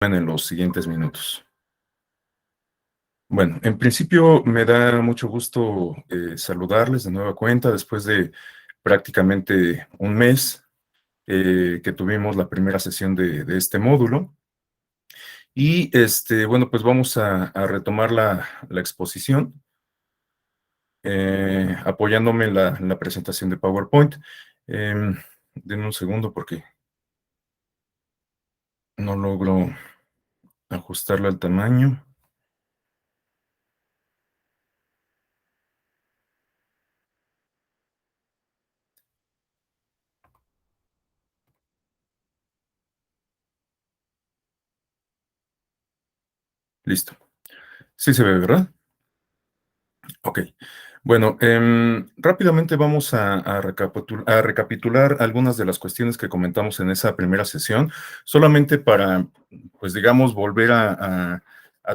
En los siguientes minutos. Bueno, en principio me da mucho gusto saludarles de nueva cuenta después de prácticamente un mes que tuvimos la primera sesión de este módulo. Y bueno, pues vamos a retomar la exposición apoyándome en la presentación de PowerPoint. Denme un segundo porque no logro ajustarla al tamaño. Listo. Sí se ve, ¿verdad? Ok. Bueno, rápidamente vamos a recapitular algunas de las cuestiones que comentamos en esa primera sesión, solamente para, pues digamos, volver a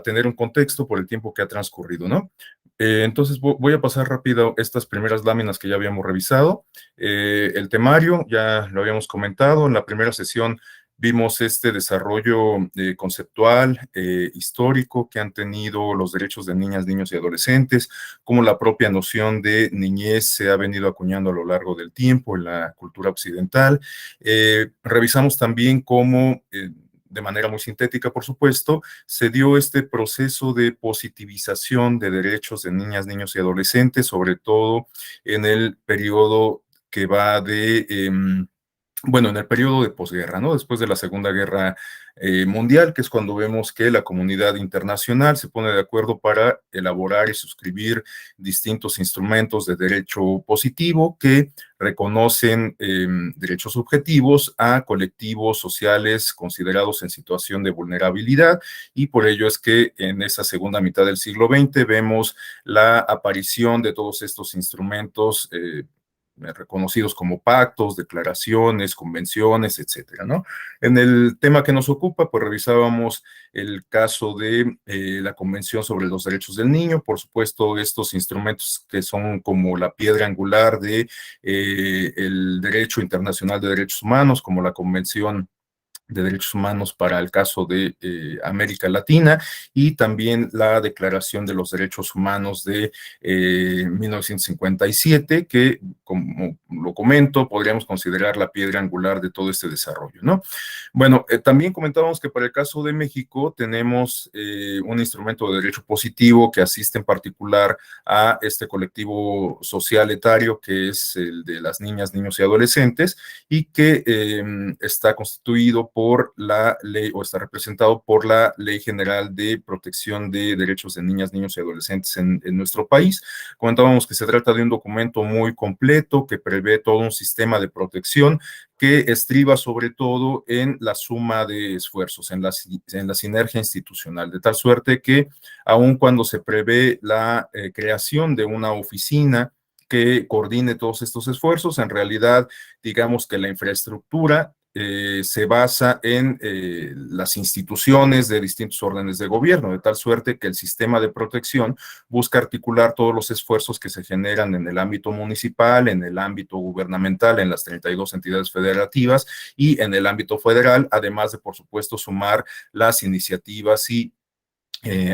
tener un contexto por el tiempo que ha transcurrido, ¿no? Entonces voy a pasar rápido estas primeras láminas que ya habíamos revisado. El temario, ya lo habíamos comentado, en la primera sesión vimos este desarrollo conceptual, histórico que han tenido los derechos de niñas, niños y adolescentes, cómo la propia noción de niñez se ha venido acuñando a lo largo del tiempo en la cultura occidental. Revisamos también cómo, de manera muy sintética, por supuesto, se dio este proceso de positivización de derechos de niñas, niños y adolescentes, sobre todo en el periodo que va bueno, en el periodo de posguerra, ¿no? Después de la Segunda Guerra Mundial, que es cuando vemos que la comunidad internacional se pone de acuerdo para elaborar y suscribir distintos instrumentos de derecho positivo que reconocen derechos subjetivos a colectivos sociales considerados en situación de vulnerabilidad, y por ello es que en esa segunda mitad del siglo XX vemos la aparición de todos estos instrumentos reconocidos como pactos, declaraciones, convenciones, etcétera, ¿no? En el tema que nos ocupa, pues revisábamos el caso de la Convención sobre los Derechos del Niño, por supuesto, estos instrumentos que son como la piedra angular de el derecho internacional de derechos humanos, como la Convención de Derechos Humanos para el caso de América Latina, y también la Declaración de los Derechos Humanos de 1957, que, como lo comento, podríamos considerar la piedra angular de todo este desarrollo, ¿no? Bueno, también comentábamos que para el caso de México tenemos un instrumento de derecho positivo que asiste en particular a este colectivo social etario, que es el de las niñas, niños y adolescentes, y que está constituido por la ley, o está representado por la Ley General de Protección de Derechos de Niñas, Niños y Adolescentes en nuestro país. Comentábamos que se trata de un documento muy completo que prevé todo un sistema de protección que estriba sobre todo en la suma de esfuerzos, en la sinergia institucional, de tal suerte que aun cuando se prevé la creación de una oficina que coordine todos estos esfuerzos, en realidad, digamos que la infraestructura se basa en las instituciones de distintos órdenes de gobierno, de tal suerte que el sistema de protección busca articular todos los esfuerzos que se generan en el ámbito municipal, en el ámbito gubernamental, en las 32 entidades federativas y en el ámbito federal, además de, por supuesto, sumar las iniciativas y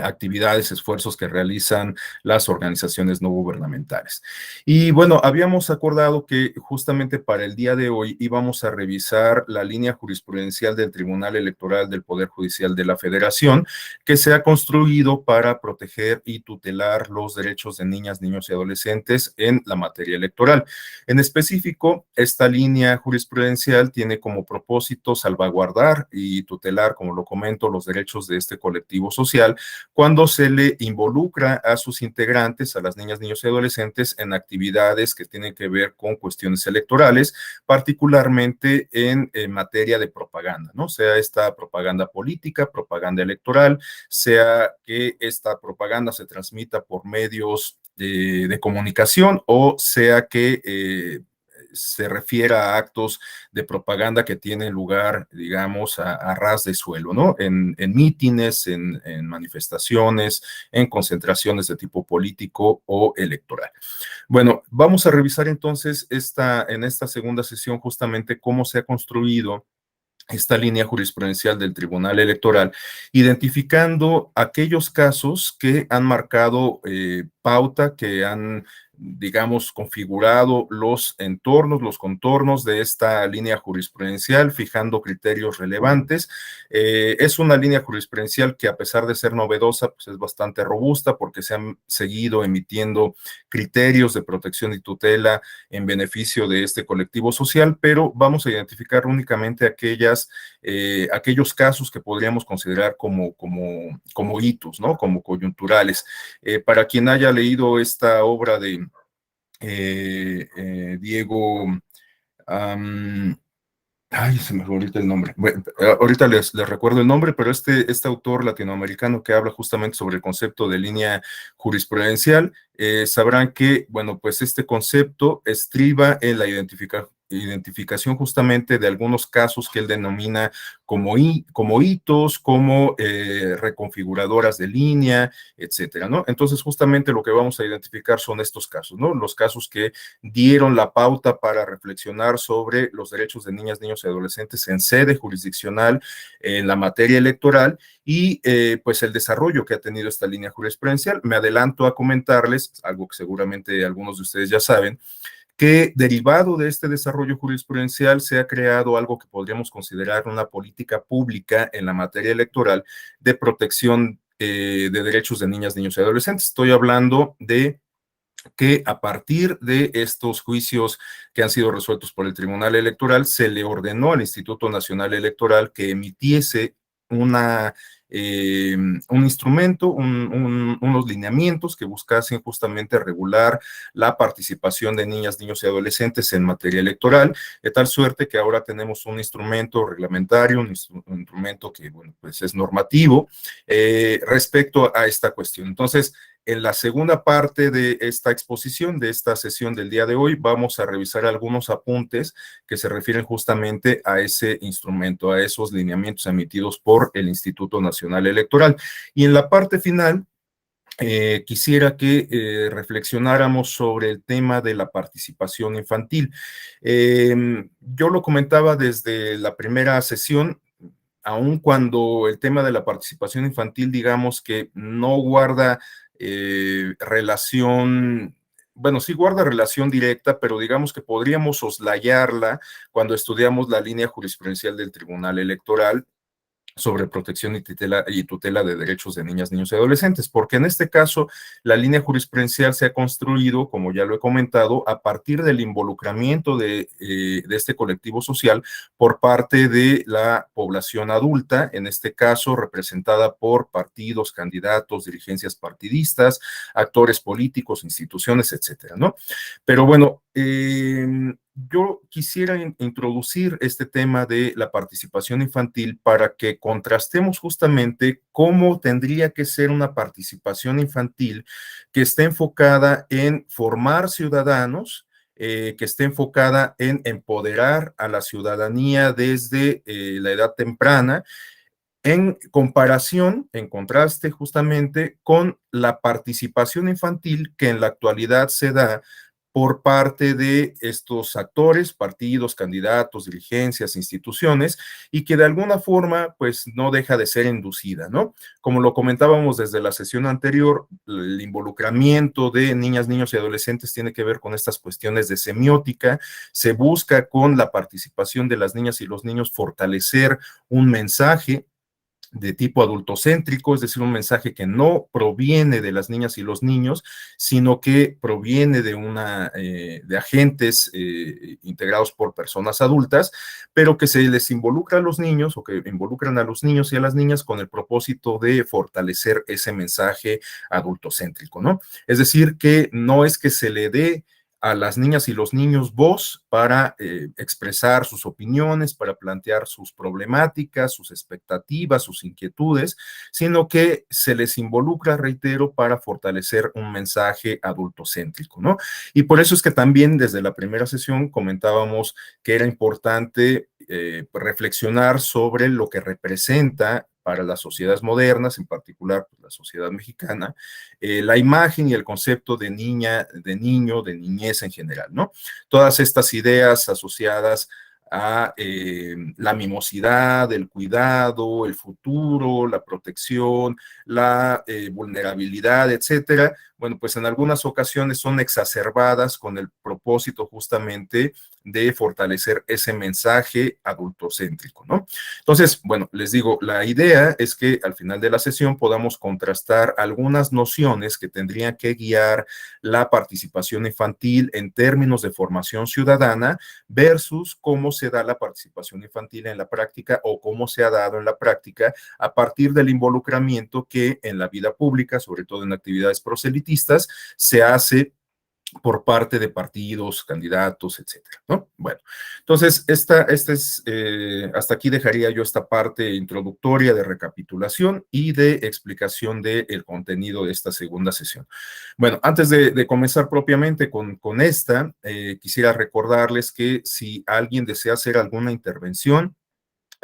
actividades, esfuerzos que realizan las organizaciones no gubernamentales. Y bueno, habíamos acordado que justamente para el día de hoy íbamos a revisar la línea jurisprudencial del Tribunal Electoral del Poder Judicial de la Federación, que se ha construido para proteger y tutelar los derechos de niñas, niños y adolescentes en la materia electoral. En específico, esta línea jurisprudencial tiene como propósito salvaguardar y tutelar, como lo comento, los derechos de este colectivo social cuando se le involucra a sus integrantes, a las niñas, niños y adolescentes, en actividades que tienen que ver con cuestiones electorales, particularmente en materia de propaganda, ¿no? Sea esta propaganda política, propaganda electoral, sea que esta propaganda se transmita por medios de comunicación, o sea que se refiera a actos de propaganda que tienen lugar, digamos, a ras de suelo, ¿no? En mítines, en manifestaciones, en concentraciones de tipo político o electoral. Bueno, vamos a revisar entonces en esta segunda sesión justamente cómo se ha construido esta línea jurisprudencial del Tribunal Electoral, identificando aquellos casos que han marcado pauta, que han, digamos, configurado los entornos, los contornos de esta línea jurisprudencial, fijando criterios relevantes. Es una línea jurisprudencial que, a pesar de ser novedosa, pues es bastante robusta, porque se han seguido emitiendo criterios de protección y tutela en beneficio de este colectivo social, pero vamos a identificar únicamente aquellos casos que podríamos considerar como hitos, ¿no? Como coyunturales. Para quien haya leído esta obra de Diego, ay, se me fue ahorita el nombre. Bueno, ahorita les recuerdo el nombre, pero este autor latinoamericano que habla justamente sobre el concepto de línea jurisprudencial, sabrán que, bueno, pues este concepto estriba en la identificación justamente de algunos casos que él denomina como hitos, como reconfiguradoras de línea, etcétera, ¿no? Entonces, justamente lo que vamos a identificar son estos casos, ¿no? Los casos que dieron la pauta para reflexionar sobre los derechos de niñas, niños y adolescentes en sede jurisdiccional en la materia electoral y pues el desarrollo que ha tenido esta línea jurisprudencial. Me adelanto a comentarles, algo que seguramente algunos de ustedes ya saben, que derivado de este desarrollo jurisprudencial se ha creado algo que podríamos considerar una política pública en la materia electoral de protección de derechos de niñas, niños y adolescentes. Estoy hablando de que a partir de estos juicios que han sido resueltos por el Tribunal Electoral, se le ordenó al Instituto Nacional Electoral que emitiese un instrumento, unos lineamientos que buscasen justamente regular la participación de niñas, niños y adolescentes en materia electoral, de tal suerte que ahora tenemos un instrumento reglamentario, un instrumento que, bueno, pues es normativo respecto a esta cuestión. Entonces, en la segunda parte de esta exposición, de esta sesión del día de hoy, vamos a revisar algunos apuntes que se refieren justamente a ese instrumento, a esos lineamientos emitidos por el Instituto Nacional Electoral. Y en la parte final, quisiera que reflexionáramos sobre el tema de la participación infantil. Yo lo comentaba desde la primera sesión, aun cuando el tema de la participación infantil, digamos que no guarda relación, bueno, sí guarda relación directa, pero digamos que podríamos soslayarla cuando estudiamos la línea jurisprudencial del Tribunal Electoral sobre protección y tutela de derechos de niñas, niños y adolescentes, porque en este caso la línea jurisprudencial se ha construido, como ya lo he comentado, a partir del involucramiento de este colectivo social por parte de la población adulta, en este caso representada por partidos, candidatos, dirigencias partidistas, actores políticos, instituciones, etcétera, ¿no? Pero bueno, yo quisiera introducir este tema de la participación infantil para que contrastemos justamente cómo tendría que ser una participación infantil que esté enfocada en formar ciudadanos, que esté enfocada en empoderar a la ciudadanía desde la edad temprana, en comparación, en contraste justamente con la participación infantil que en la actualidad se da por parte de estos actores, partidos, candidatos, dirigencias, instituciones, y que de alguna forma, pues, no deja de ser inducida, ¿no? Como lo comentábamos desde la sesión anterior, el involucramiento de niñas, niños y adolescentes tiene que ver con estas cuestiones de semiótica, se busca con la participación de las niñas y los niños fortalecer un mensaje de tipo adultocéntrico, es decir, un mensaje que no proviene de las niñas y los niños, sino que proviene de agentes integrados por personas adultas, pero que se les involucra a los niños o que involucran a los niños y a las niñas con el propósito de fortalecer ese mensaje adultocéntrico, ¿no? Es decir, que no es que se le dé a las niñas y los niños voz para expresar sus opiniones, para plantear sus problemáticas, sus expectativas, sus inquietudes, sino que se les involucra, reitero, para fortalecer un mensaje adultocéntrico, ¿no? Y por eso es que también desde la primera sesión comentábamos que era importante reflexionar sobre lo que representa para las sociedades modernas, en particular pues, la sociedad mexicana, la imagen y el concepto de niña, de niño, de niñez en general, ¿no? Todas estas ideas asociadas a la mimosidad, el cuidado, el futuro, la protección, la vulnerabilidad, etcétera, bueno, pues en algunas ocasiones son exacerbadas con el propósito justamente de fortalecer ese mensaje adultocéntrico, ¿no? Entonces, bueno, les digo, la idea es que al final de la sesión podamos contrastar algunas nociones que tendrían que guiar la participación infantil en términos de formación ciudadana versus cómo se da la participación infantil en la práctica o cómo se ha dado en la práctica a partir del involucramiento que en la vida pública, sobre todo en actividades proselitistas, se hace por parte de partidos, candidatos, etcétera, ¿no? Bueno, entonces, hasta aquí dejaría yo esta parte introductoria de recapitulación y de explicación del contenido de esta segunda sesión. Bueno, antes de comenzar propiamente con esta, quisiera recordarles que si alguien desea hacer alguna intervención,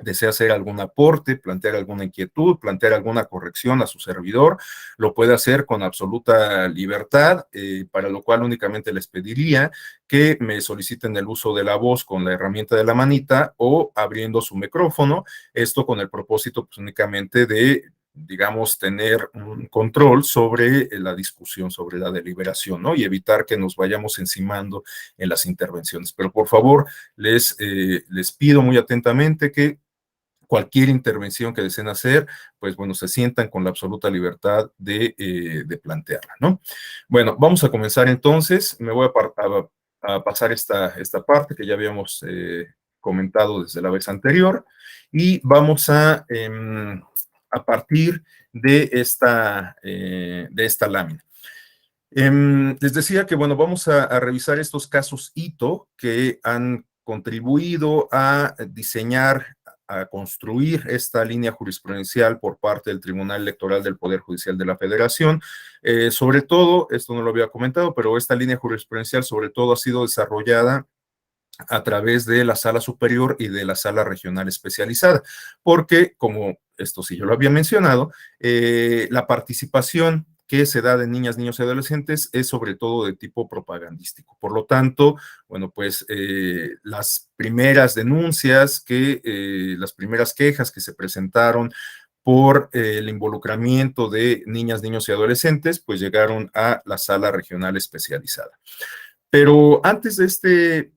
desea hacer algún aporte, plantear alguna inquietud, plantear alguna corrección a su servidor, lo puede hacer con absoluta libertad, para lo cual únicamente les pediría que me soliciten el uso de la voz con la herramienta de la manita o abriendo su micrófono, esto con el propósito pues, únicamente de digamos, tener un control sobre la discusión, sobre la deliberación, ¿no? Y evitar que nos vayamos encimando en las intervenciones. Pero por favor, les pido muy atentamente que cualquier intervención que deseen hacer, pues bueno, se sientan con la absoluta libertad de plantearla, ¿no? Bueno, vamos a comenzar entonces. Me voy a pasar esta parte que ya habíamos comentado desde la vez anterior y vamos a partir de esta lámina. Les decía que, bueno, vamos a revisar estos casos hito que han contribuido a diseñar, a construir esta línea jurisprudencial por parte del Tribunal Electoral del Poder Judicial de la Federación. Sobre todo, esto no lo había comentado, pero esta línea jurisprudencial sobre todo ha sido desarrollada a través de la sala superior y de la sala regional especializada, porque, como esto sí yo lo había mencionado, la participación que se da de niñas, niños y adolescentes es sobre todo de tipo propagandístico. Por lo tanto, bueno, pues las primeras denuncias, las primeras quejas que se presentaron por el involucramiento de niñas, niños y adolescentes, pues llegaron a la sala regional especializada. Pero antes de este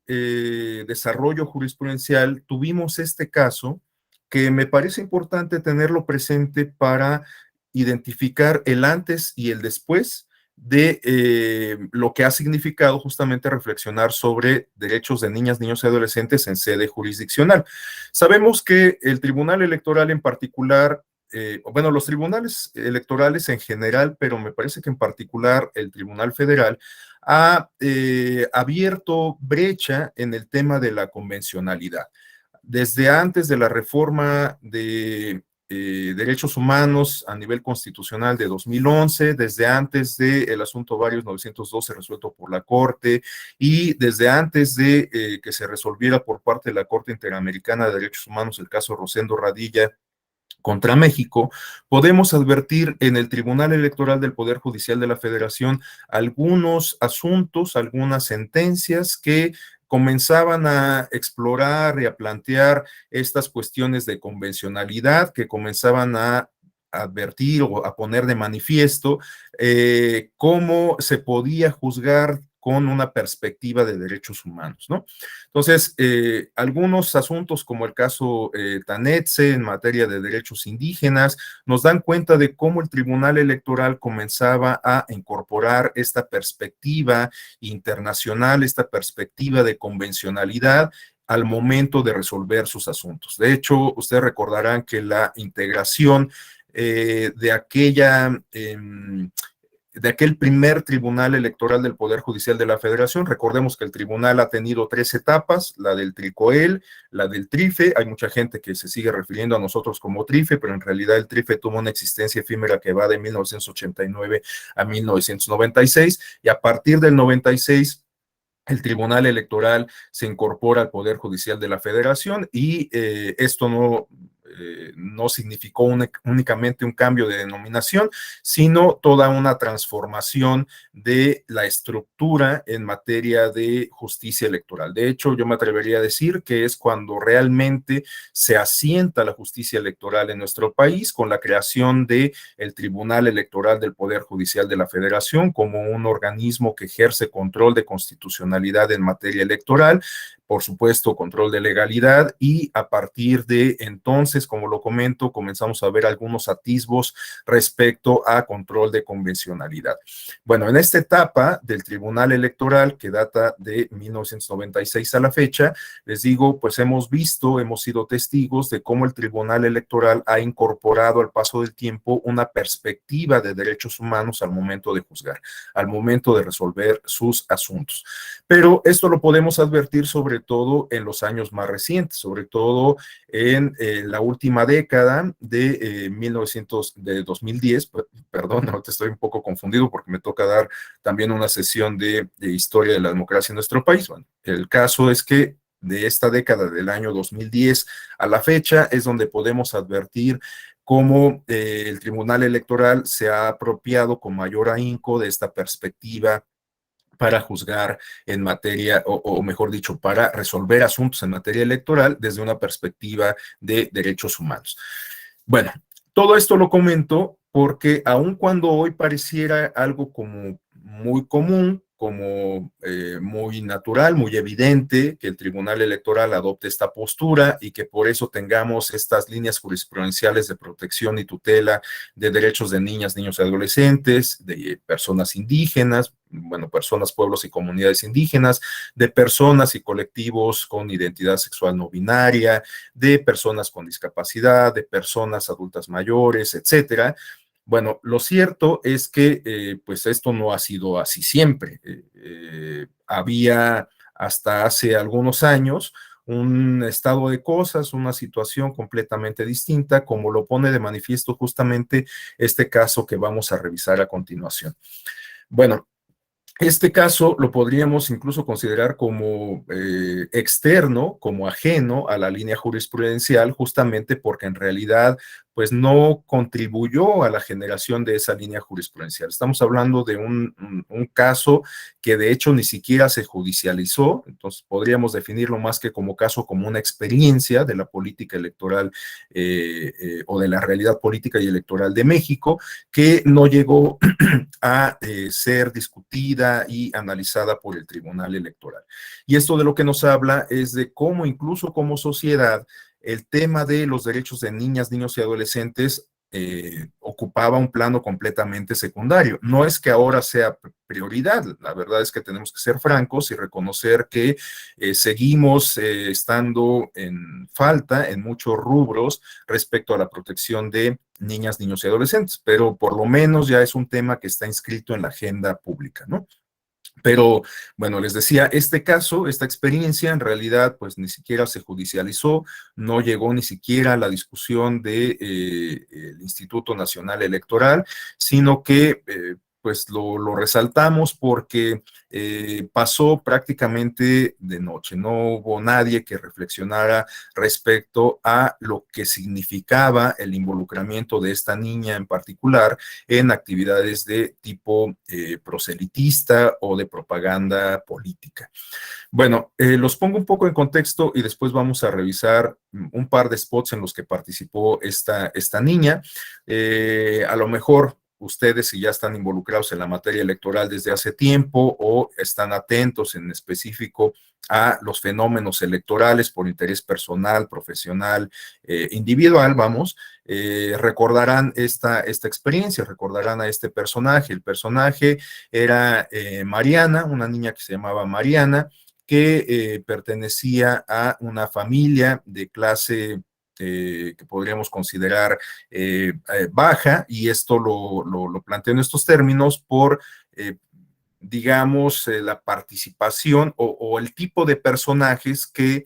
desarrollo jurisprudencial, tuvimos este caso que me parece importante tenerlo presente para identificar el antes y el después de lo que ha significado justamente reflexionar sobre derechos de niñas, niños y adolescentes en sede jurisdiccional. Sabemos que el Tribunal Electoral en particular, bueno, los tribunales electorales en general, pero me parece que en particular el Tribunal Federal, ha abierto brecha en el tema de la convencionalidad. Desde antes de la reforma de derechos humanos a nivel constitucional de 2011, desde antes del asunto Varios 912 resuelto por la Corte y desde antes de que se resolviera por parte de la Corte Interamericana de Derechos Humanos el caso Rosendo Radilla contra México, podemos advertir en el Tribunal Electoral del Poder Judicial de la Federación algunos asuntos, algunas sentencias que comenzaban a explorar y a plantear estas cuestiones de convencionalidad, que comenzaban a advertir o a poner de manifiesto cómo se podía juzgar con una perspectiva de derechos humanos, ¿no? Entonces, algunos asuntos como el caso Tanetse en materia de derechos indígenas nos dan cuenta de cómo el Tribunal Electoral comenzaba a incorporar esta perspectiva internacional, esta perspectiva de convencionalidad al momento de resolver sus asuntos. De hecho, ustedes recordarán que la integración de aquel primer Tribunal Electoral del Poder Judicial de la Federación. Recordemos que el tribunal ha tenido 3 etapas, la del TRICOEL, la del TRIFE, hay mucha gente que se sigue refiriendo a nosotros como TRIFE, pero en realidad el TRIFE tuvo una existencia efímera que va de 1989 a 1996, y a partir del 96, el Tribunal Electoral se incorpora al Poder Judicial de la Federación y esto no no significó únicamente un cambio de denominación, sino toda una transformación de la estructura en materia de justicia electoral. De hecho, yo me atrevería a decir que es cuando realmente se asienta la justicia electoral en nuestro país con la creación de el Tribunal Electoral del Poder Judicial de la Federación como un organismo que ejerce control de constitucionalidad en materia electoral, por supuesto, control de legalidad, y a partir de entonces, como lo comento, comenzamos a ver algunos atisbos respecto a control de convencionalidad. Bueno, en esta etapa del Tribunal Electoral, que data de 1996 a la fecha, les digo, pues hemos visto, hemos sido testigos de cómo el Tribunal Electoral ha incorporado al paso del tiempo una perspectiva de derechos humanos al momento de juzgar, al momento de resolver sus asuntos. Pero esto lo podemos advertir sobre todo en los años más recientes, sobre todo en la última década de 2010, perdón, ahorita estoy un poco confundido porque me toca dar también una sesión de historia de la democracia en nuestro país. Bueno, el caso es que de esta década del año 2010 a la fecha es donde podemos advertir cómo el Tribunal Electoral se ha apropiado con mayor ahínco de esta perspectiva para juzgar en materia, o mejor dicho, para resolver asuntos en materia electoral desde una perspectiva de derechos humanos. Bueno, todo esto lo comento porque aun cuando hoy pareciera algo como muy común, como muy natural, muy evidente que el Tribunal Electoral adopte esta postura y que por eso tengamos estas líneas jurisprudenciales de protección y tutela de derechos de niñas, niños y adolescentes, de personas indígenas, bueno, personas, pueblos y comunidades indígenas, de personas y colectivos con identidad sexual no binaria, de personas con discapacidad, de personas adultas mayores, etcétera. Bueno, lo cierto es que pues esto no ha sido así siempre. Había hasta hace algunos años un estado de cosas, una situación completamente distinta, como lo pone de manifiesto justamente este caso que vamos a revisar a continuación. Bueno, este caso lo podríamos incluso considerar como externo, como ajeno a la línea jurisprudencial, justamente porque en realidad pues no contribuyó a la generación de esa línea jurisprudencial. Estamos hablando de un caso que de hecho ni siquiera se judicializó, entonces podríamos definirlo más que como caso, como una experiencia de la política electoral o de la realidad política y electoral de México, que no llegó a ser discutida y analizada por el Tribunal Electoral. Y esto de lo que nos habla es de cómo incluso como sociedad el tema de los derechos de niñas, niños y adolescentes ocupaba un plano completamente secundario. No es que ahora sea prioridad, la verdad es que tenemos que ser francos y reconocer que seguimos estando en falta en muchos rubros respecto a la protección de niñas, niños y adolescentes, pero por lo menos ya es un tema que está inscrito en la agenda pública, ¿no? Pero bueno, les decía, este caso, esta experiencia en realidad pues ni siquiera se judicializó, no llegó ni siquiera a la discusión del Instituto Nacional Electoral, sino que pues lo resaltamos porque pasó prácticamente de noche, no hubo nadie que reflexionara respecto a lo que significaba el involucramiento de esta niña en particular en actividades de tipo proselitista o de propaganda política. Bueno, los pongo un poco en contexto y después vamos a revisar un par de spots en los que participó esta niña. A lo mejor ustedes, si ya están involucrados en la materia electoral desde hace tiempo o están atentos en específico a los fenómenos electorales por interés personal, profesional, individual, vamos, recordarán esta experiencia, recordarán a este personaje. El personaje era Mariana, una niña que se llamaba Mariana, que pertenecía a una familia de clase que podríamos considerar baja, y esto lo planteo en estos términos por, digamos, la participación o el tipo de personajes que,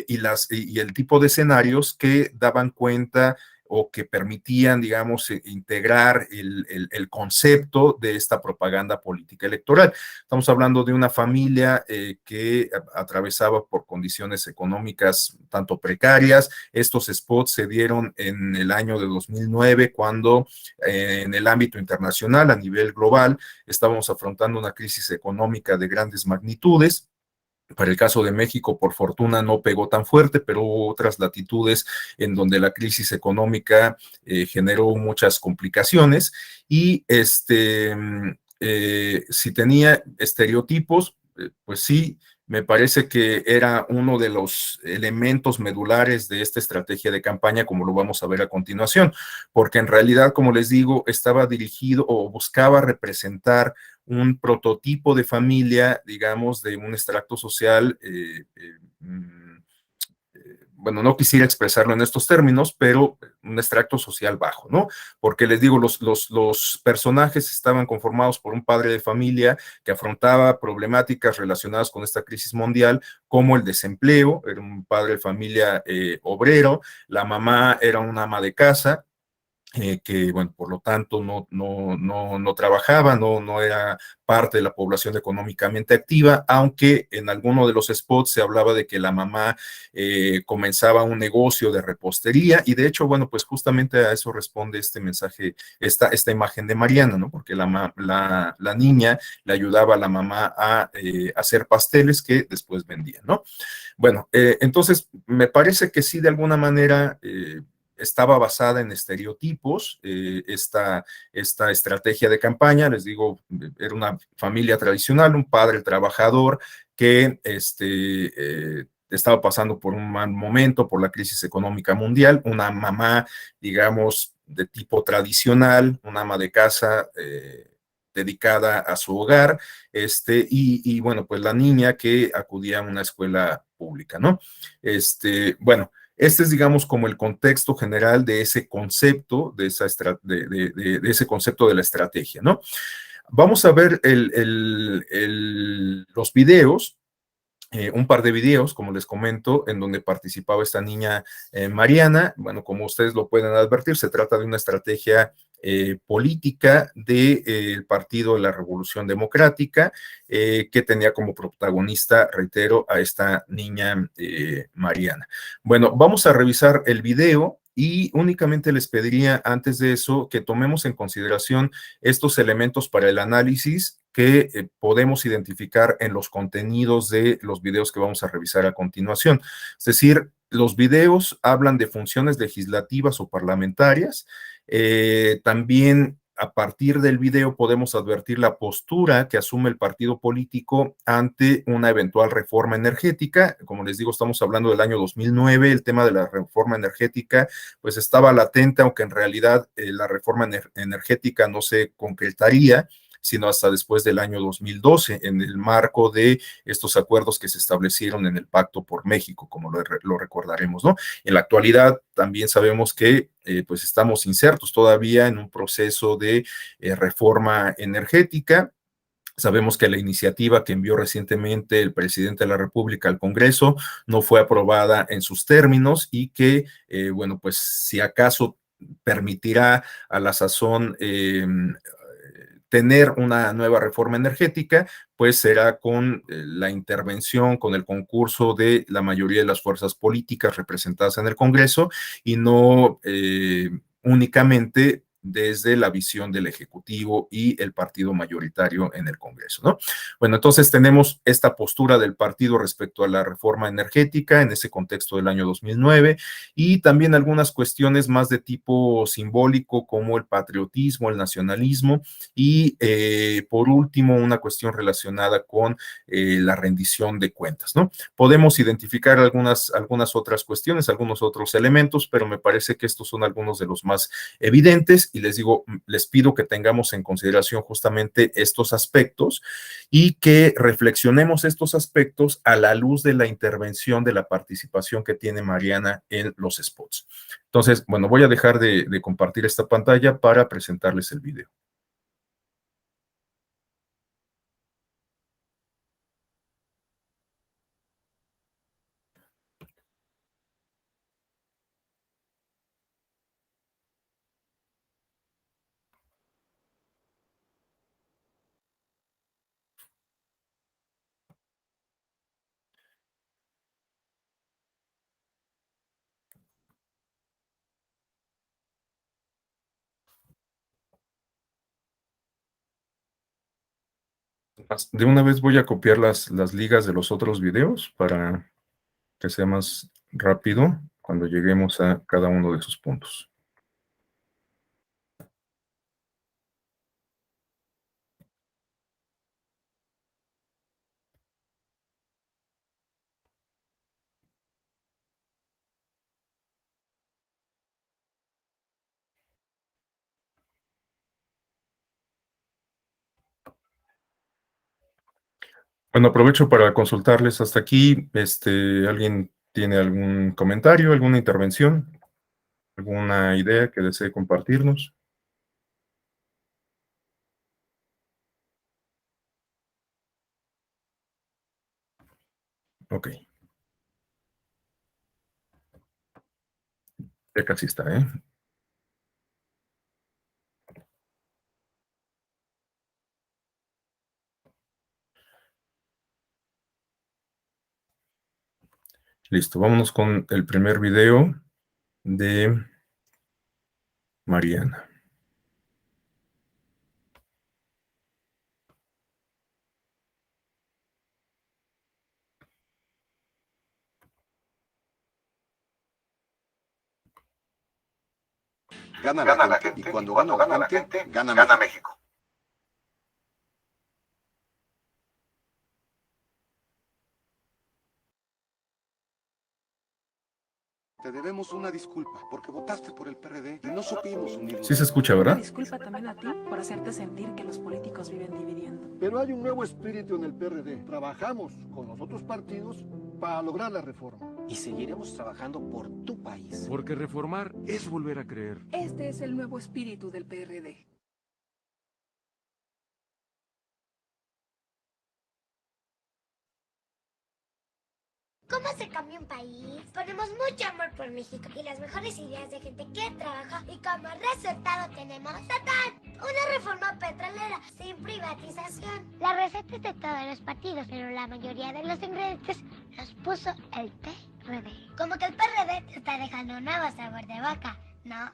y el tipo de escenarios que daban cuenta o que permitían, digamos, integrar el concepto de esta propaganda política electoral. Estamos hablando de una familia que atravesaba por condiciones económicas tanto precarias. Estos spots se dieron en el año de 2009, cuando en el ámbito internacional, a nivel global, estábamos afrontando una crisis económica de grandes magnitudes. Para el caso de México, por fortuna, no pegó tan fuerte, pero hubo otras latitudes en donde la crisis económica generó muchas complicaciones y si tenía estereotipos, pues sí, me parece que era uno de los elementos medulares de esta estrategia de campaña, como lo vamos a ver a continuación, porque en realidad, como les digo, estaba dirigido o buscaba representar un prototipo de familia, digamos, de un extracto social, bueno, no quisiera expresarlo en estos términos, pero un extracto social bajo, ¿no? Porque les digo, los personajes estaban conformados por un padre de familia que afrontaba problemáticas relacionadas con esta crisis mundial, como el desempleo. Era un padre de familia obrero, la mamá era una ama de casa, que, bueno, por lo tanto no trabajaba, no era parte de la población económicamente activa, aunque en alguno de los spots se hablaba de que la mamá comenzaba un negocio de repostería, y de hecho, bueno, pues justamente a eso responde este mensaje, esta imagen de Mariana, ¿no? Porque la niña le ayudaba a la mamá a hacer pasteles que después vendía, ¿no? Bueno, entonces me parece que sí, de alguna manera estaba basada en estereotipos, esta estrategia de campaña. Les digo, era una familia tradicional, un padre trabajador que estaba pasando por un mal momento, por la crisis económica mundial, una mamá, digamos, de tipo tradicional, una ama de casa dedicada a su hogar, bueno, pues la niña que acudía a una escuela pública, ¿no? Bueno, este es, digamos, como el contexto general de ese concepto, de ese concepto de la estrategia, ¿no? Vamos a ver los videos, un par de videos, como les comento, en donde participaba esta niña Mariana. Bueno, como ustedes lo pueden advertir, se trata de una estrategia política del Partido de la Revolución Democrática, que tenía como protagonista, reitero, a esta niña Mariana. Bueno, vamos a revisar el video y únicamente les pediría antes de eso que tomemos en consideración estos elementos para el análisis que podemos identificar en los contenidos de los videos que vamos a revisar a continuación. Es decir, los videos hablan de funciones legislativas o parlamentarias. También a partir del video podemos advertir la postura que asume el partido político ante una eventual reforma energética. Como les digo, estamos hablando del año 2009. El tema de la reforma energética pues estaba latente, aunque en realidad la reforma energética no se concretaría sino hasta después del año 2012, en el marco de estos acuerdos que se establecieron en el Pacto por México, como lo recordaremos, ¿no? En la actualidad también sabemos que pues estamos insertos todavía en un proceso de reforma energética. Sabemos que la iniciativa que envió recientemente el presidente de la República al Congreso no fue aprobada en sus términos y que, bueno, pues si acaso permitirá a la sazón tener una nueva reforma energética, pues será con la intervención, con el concurso de la mayoría de las fuerzas políticas representadas en el Congreso y no únicamente desde la visión del Ejecutivo y el partido mayoritario en el Congreso, ¿no? Bueno, entonces tenemos esta postura del partido respecto a la reforma energética en ese contexto del año 2009 y también algunas cuestiones más de tipo simbólico como el patriotismo, el nacionalismo y por último una cuestión relacionada con la rendición de cuentas, ¿no? Podemos identificar algunas otras cuestiones, algunos otros elementos, pero me parece que estos son algunos de los más evidentes y les digo, les pido que tengamos en consideración justamente estos aspectos y que reflexionemos estos aspectos a la luz de la intervención, de la participación que tiene Mariana en los spots. Entonces, bueno, voy a dejar de compartir esta pantalla para presentarles el video. De una vez voy a copiar las ligas de los otros videos para que sea más rápido cuando lleguemos a cada uno de sus puntos. Bueno, aprovecho para consultarles hasta aquí. ¿Alguien tiene algún comentario, alguna intervención, alguna idea que desee compartirnos? Ok, ya casi está, ¿eh? Listo, vámonos con el primer video de Mariana. Gana la gente, y cuando gana la gente, gana México. Te debemos una disculpa porque votaste por el PRD y no supimos unirnos. Sí se escucha, Una ¿verdad? disculpa también a ti por hacerte sentir que los políticos viven dividiendo. Pero hay un nuevo espíritu en el PRD. Trabajamos con los otros partidos para lograr la reforma. Y seguiremos trabajando por tu país. Porque reformar es volver a creer. Este es el nuevo espíritu del PRD. ¿Cómo se cambia un país? Ponemos mucho amor por México y las mejores ideas de gente que trabaja y como resultado tenemos ¡tatán! Una reforma petrolera sin privatización. La receta es de todos los partidos, pero la mayoría de los ingredientes los puso el PRD. Como que el PRD te está dejando un nuevo sabor de boca, ¿no?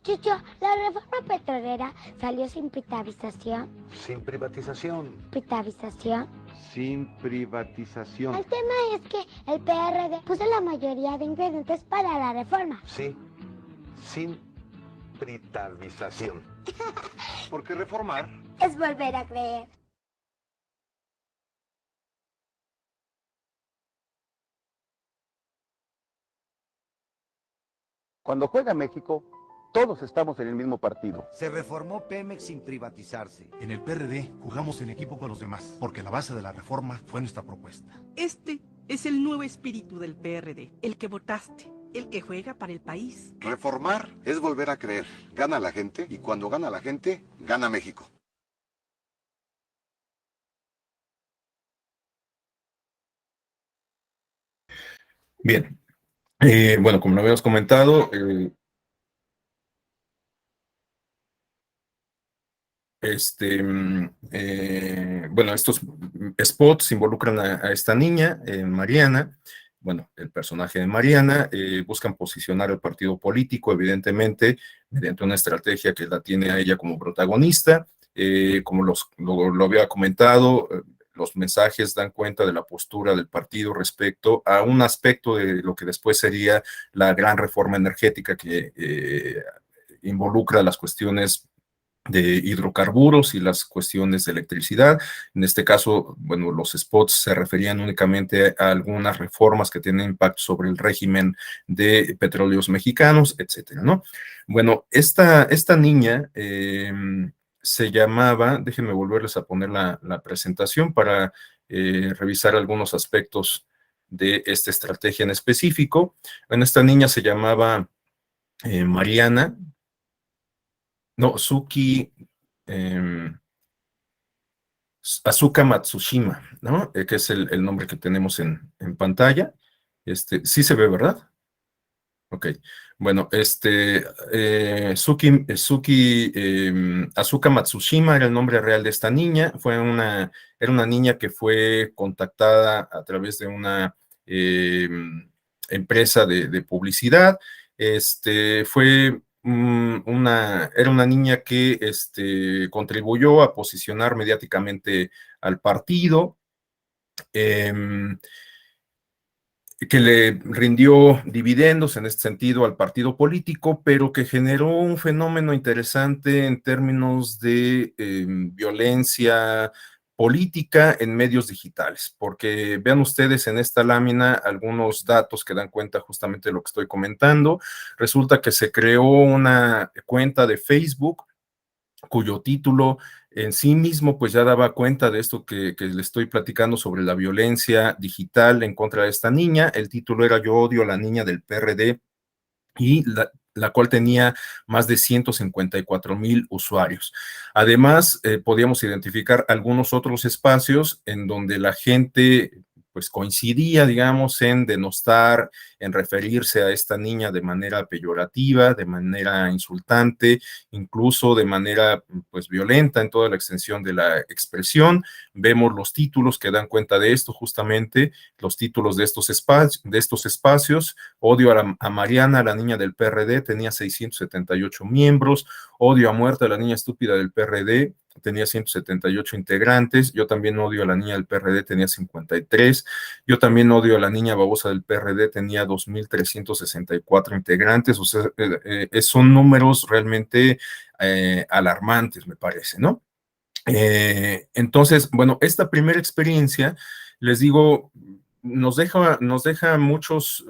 Chucho, la reforma petrolera salió sin privatización. Sin privatización. Privatización. Sin privatización. El tema es que el PRD puso la mayoría de ingredientes para la reforma. Sí. Sin privatización. Porque reformar Es volver a creer. Cuando juega México, todos estamos en el mismo partido. Se reformó Pemex sin privatizarse. En el PRD jugamos en equipo con los demás, porque la base de la reforma fue nuestra propuesta. Este es el nuevo espíritu del PRD, el que votaste, el que juega para el país. Reformar es volver a creer. Gana la gente y cuando gana la gente, gana México. Bien. Bueno, como lo habíamos comentado, bueno, estos spots involucran a esta niña, Mariana. Bueno, el personaje de Mariana, buscan posicionar al partido político, evidentemente, mediante una estrategia que la tiene a ella como protagonista. Como lo había comentado, los mensajes dan cuenta de la postura del partido respecto a un aspecto de lo que después sería la gran reforma energética que involucra las cuestiones de hidrocarburos y las cuestiones de electricidad. En este caso, bueno, los spots se referían únicamente a algunas reformas que tienen impacto sobre el régimen de petróleos mexicanos, etcétera, ¿no? Bueno, esta niña se llamaba, déjenme volverles a poner la presentación para revisar algunos aspectos de esta estrategia en específico. Bueno, esta niña se llamaba Mariana, no, Asuka Matsushima, ¿no? Que es el nombre que tenemos en pantalla. Sí se ve, ¿verdad? Ok. Bueno, Asuka Matsushima era el nombre real de esta niña. Era una niña que fue contactada a través de una empresa de publicidad. Fue era una niña que contribuyó a posicionar mediáticamente al partido, que le rindió dividendos en este sentido al partido político, pero que generó un fenómeno interesante en términos de violencia política en medios digitales, porque vean ustedes en esta lámina algunos datos que dan cuenta justamente de lo que estoy comentando. Resulta que se creó una cuenta de Facebook cuyo título en sí mismo pues ya daba cuenta de esto que le estoy platicando sobre la violencia digital en contra de esta niña. El título era Yo odio a la niña del PRD y la cual tenía más de 154,000 usuarios. Además, podíamos identificar algunos otros espacios en donde la gente pues coincidía, digamos, en denostar, en referirse a esta niña de manera peyorativa, de manera insultante, incluso de manera pues violenta en toda la extensión de la expresión. Vemos los títulos que dan cuenta de esto, justamente los títulos de estos espacios. Odio a Mariana, la niña del PRD, tenía 678 miembros. Odio a muerte a la niña estúpida del PRD, tenía 178 integrantes. Yo también odio a la niña del PRD, tenía 53. Yo también odio a la niña babosa del PRD, tenía 2,364 integrantes. O sea, son números realmente alarmantes, me parece, ¿no? Entonces, bueno, esta primera experiencia, les digo, nos deja muchos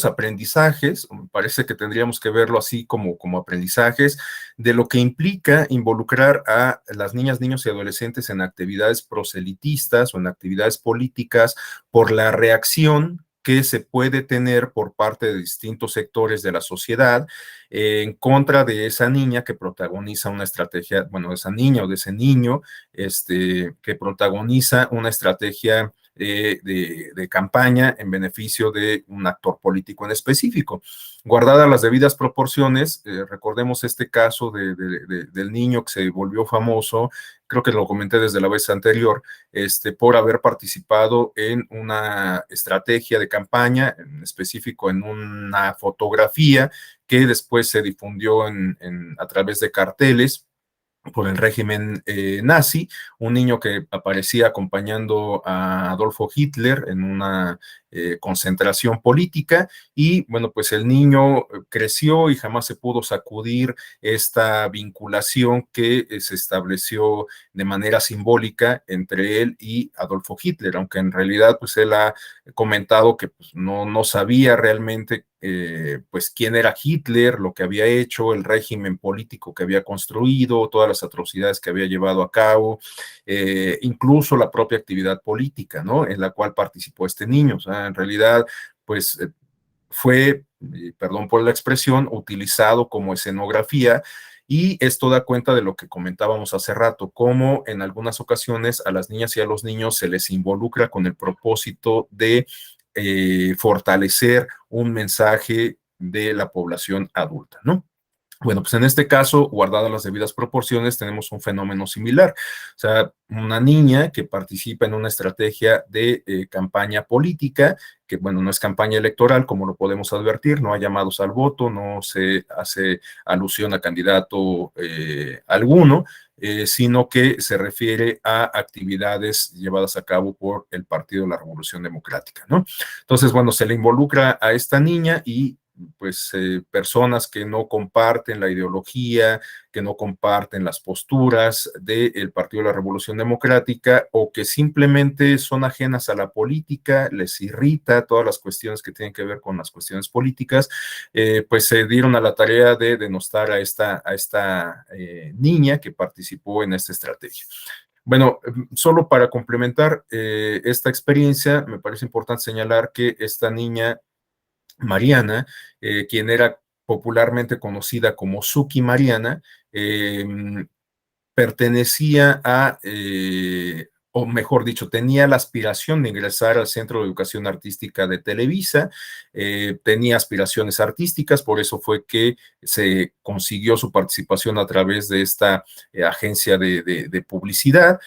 aprendizajes. Me parece que tendríamos que verlo así como aprendizajes de lo que implica involucrar a las niñas, niños y adolescentes en actividades proselitistas o en actividades políticas por la reacción que se puede tener por parte de distintos sectores de la sociedad en contra de esa niña que protagoniza una estrategia, bueno, de esa niña o de ese niño, que protagoniza una estrategia de campaña en beneficio de un actor político en específico. Guardadas las debidas proporciones, recordemos este caso del niño que se volvió famoso, creo que lo comenté desde la vez anterior, por haber participado en una estrategia de campaña, en específico en una fotografía que después se difundió a través de carteles por el régimen nazi, un niño que aparecía acompañando a Adolfo Hitler en una concentración política, y bueno, pues el niño creció y jamás se pudo sacudir esta vinculación que se estableció de manera simbólica entre él y Adolfo Hitler, aunque en realidad pues él ha comentado que pues, no sabía realmente pues quién era Hitler, lo que había hecho, el régimen político que había construido, todas las atrocidades que había llevado a cabo, incluso la propia actividad política, ¿no? En la cual participó este niño. O sea, en realidad, pues fue, perdón por la expresión, utilizado como escenografía. Y esto da cuenta de lo que comentábamos hace rato, cómo en algunas ocasiones a las niñas y a los niños se les involucra con el propósito de fortalecer un mensaje de la población adulta, ¿no? Bueno, pues en este caso, guardadas las debidas proporciones, tenemos un fenómeno similar. O sea, una niña que participa en una estrategia de campaña política, que bueno, no es campaña electoral, como lo podemos advertir, no hay llamados al voto, no se hace alusión a candidato alguno, sino que se refiere a actividades llevadas a cabo por el Partido de la Revolución Democrática, ¿no? Entonces, bueno, se le involucra a esta niña y pues personas que no comparten la ideología, que no comparten las posturas del Partido de la Revolución Democrática o que simplemente son ajenas a la política, les irrita todas las cuestiones que tienen que ver con las cuestiones políticas, pues se dieron a la tarea de denostar a esta niña que participó en esta estrategia. Bueno, solo para complementar esta experiencia, me parece importante señalar que esta niña Mariana, quien era popularmente conocida como Suki Mariana, pertenecía a o mejor dicho, tenía la aspiración de ingresar al Centro de Educación Artística de Televisa, tenía aspiraciones artísticas, por eso fue que se consiguió su participación a través de esta agencia de publicidad.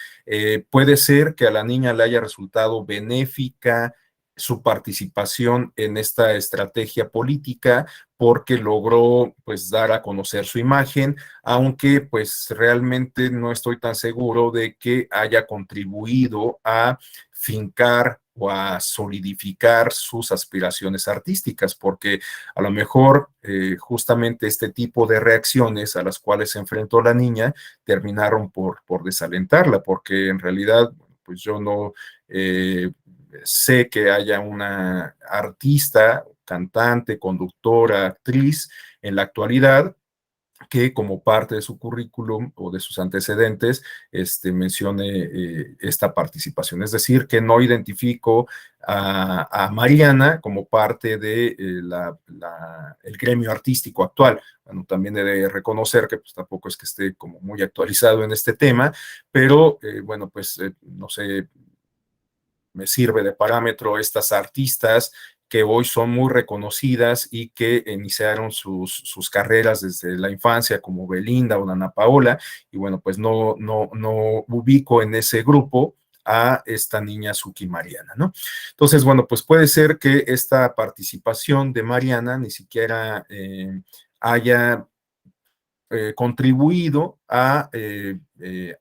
Puede ser que a la niña le haya resultado benéfica su participación en esta estrategia política porque logró pues dar a conocer su imagen, aunque pues realmente no estoy tan seguro de que haya contribuido a fincar o a solidificar sus aspiraciones artísticas, porque a lo mejor justamente este tipo de reacciones a las cuales se enfrentó la niña terminaron por desalentarla, porque en realidad pues yo no sé que haya una artista, cantante, conductora, actriz en la actualidad que como parte de su currículum o de sus antecedentes mencione esta participación. Es decir, que no identifico a Mariana como parte de el gremio artístico actual. Bueno, también he de reconocer que pues, tampoco es que esté como muy actualizado en este tema, pero bueno, pues no sé, me sirve de parámetro estas artistas que hoy son muy reconocidas y que iniciaron sus carreras desde la infancia, como Belinda o Ana Paola, y bueno, pues no ubico en ese grupo a esta niña Suki Mariana, ¿no? Entonces, bueno, pues puede ser que esta participación de Mariana ni siquiera haya contribuido a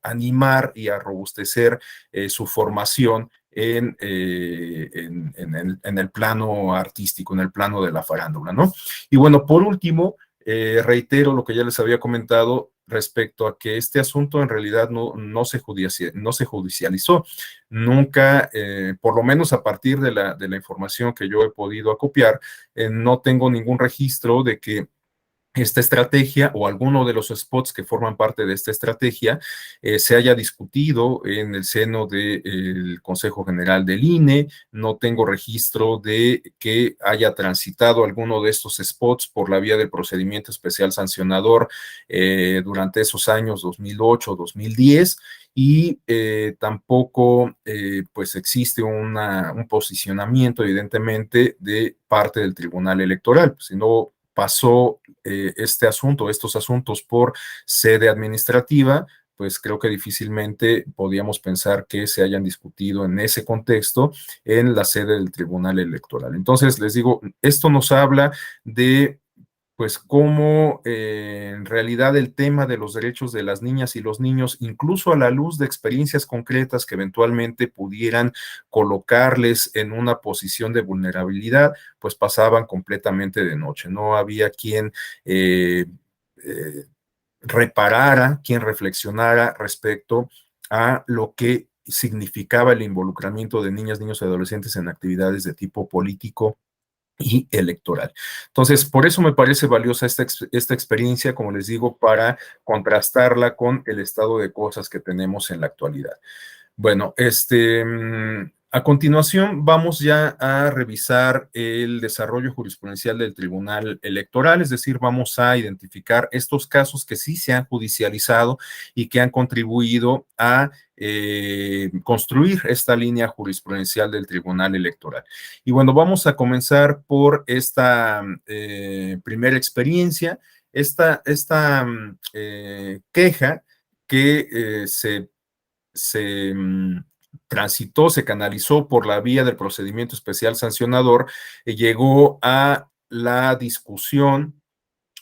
animar y a robustecer su formación en el plano artístico, en el plano de la farándula, ¿no? Y bueno, por último, reitero lo que ya les había comentado respecto a que este asunto en realidad no se judicializó. Nunca, por lo menos a partir de la información que yo he podido acopiar, no tengo ningún registro de que esta estrategia o alguno de los spots que forman parte de esta estrategia se haya discutido en el seno del Consejo General del INE. No tengo registro de que haya transitado alguno de estos spots por la vía del procedimiento especial sancionador durante esos años 2008, 2010. Y tampoco pues existe un posicionamiento evidentemente de parte del Tribunal Electoral, sino pasó estos asuntos por sede administrativa, pues creo que difícilmente podíamos pensar que se hayan discutido en ese contexto en la sede del Tribunal Electoral. Entonces, les digo, esto nos habla de pues cómo en realidad el tema de los derechos de las niñas y los niños, incluso a la luz de experiencias concretas que eventualmente pudieran colocarles en una posición de vulnerabilidad, pues pasaban completamente de noche. No había quien reparara, quien reflexionara respecto a lo que significaba el involucramiento de niñas, niños y adolescentes en actividades de tipo político y electoral. Entonces, por eso me parece valiosa esta experiencia, como les digo, para contrastarla con el estado de cosas que tenemos en la actualidad. Bueno, a continuación vamos ya a revisar el desarrollo jurisprudencial del Tribunal Electoral, es decir, vamos a identificar estos casos que sí se han judicializado y que han contribuido a construir esta línea jurisprudencial del Tribunal Electoral. Y bueno, vamos a comenzar por esta primera experiencia, esta queja que se transitó, se canalizó por la vía del procedimiento especial sancionador, llegó a la discusión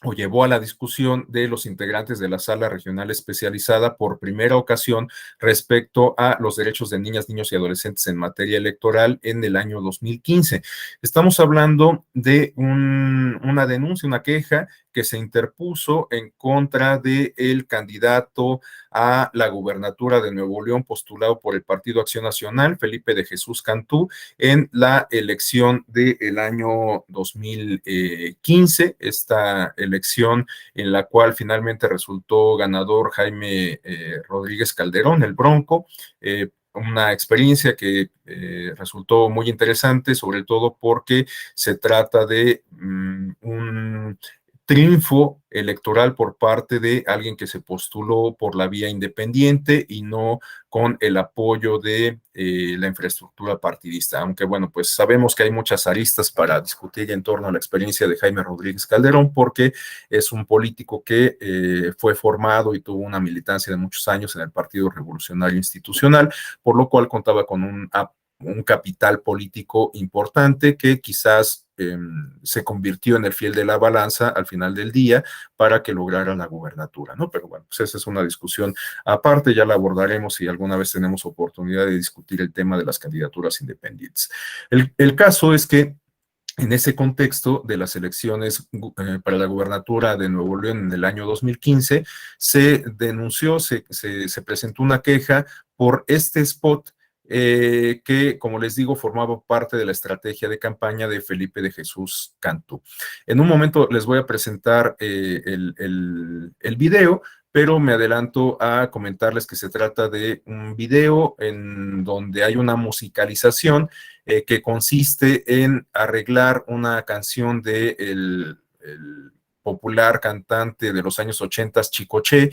o llevó a la discusión de los integrantes de la Sala Regional Especializada por primera ocasión respecto a los derechos de niñas, niños y adolescentes en materia electoral en el año 2015. Estamos hablando de una denuncia, una queja que se interpuso en contra del candidato a la gubernatura de Nuevo León postulado por el Partido Acción Nacional, Felipe de Jesús Cantú, en la elección del año 2015, esta elección en la cual finalmente resultó ganador Jaime Rodríguez Calderón, el Bronco, una experiencia que resultó muy interesante, sobre todo porque se trata de un triunfo electoral por parte de alguien que se postuló por la vía independiente y no con el apoyo de la infraestructura partidista, aunque bueno, pues sabemos que hay muchas aristas para discutir en torno a la experiencia de Jaime Rodríguez Calderón, porque es un político que fue formado y tuvo una militancia de muchos años en el Partido Revolucionario Institucional, por lo cual contaba con un capital político importante que quizás se convirtió en el fiel de la balanza al final del día para que lograra la gubernatura, ¿no? Pero bueno, pues esa es una discusión aparte, ya la abordaremos si alguna vez tenemos oportunidad de discutir el tema de las candidaturas independientes. El caso es que en ese contexto de las elecciones para la gubernatura de Nuevo León en el año 2015, se denunció, se presentó una queja por este spot que, como les digo, formaba parte de la estrategia de campaña de Felipe de Jesús Cantú. En un momento les voy a presentar el video, pero me adelanto a comentarles que se trata de un video en donde hay una musicalización que consiste en arreglar una canción de el popular cantante de los años 80, Chicoché,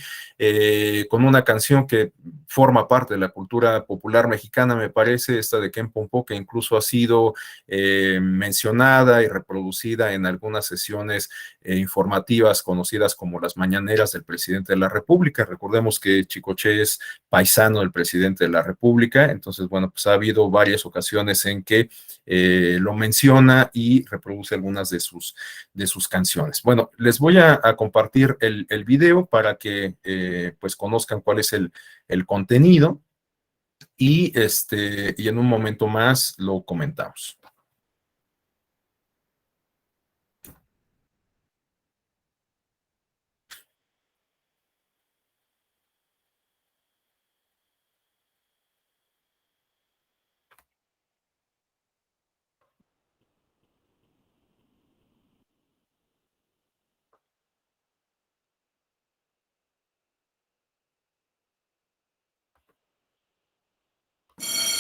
con una canción que forma parte de la cultura popular mexicana, me parece, esta de Ken Pompó, que incluso ha sido mencionada y reproducida en algunas sesiones informativas conocidas como las mañaneras del presidente de la República. Recordemos que Chicoché es paisano del presidente de la República, entonces, bueno, pues ha habido varias ocasiones en que lo menciona y reproduce algunas de sus canciones. Bueno, les voy a compartir el video para que pues conozcan cuál es el contenido y en un momento más lo comentamos.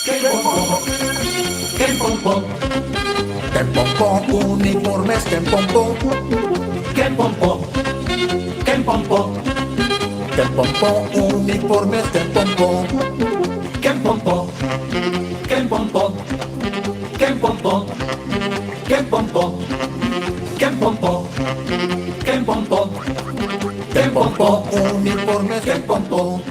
Ken Pompó, uniformes Ken Pompó, Ken Pompó, Ken Pompó, Ken Pompó, uniformes Ken Pompó, Ken Pompó, Ken Pompó, Ken Pompó, Ken Pompó, Ken Pompó, Ken Pompó, Ken Pompó, uniformes Ken Pompó.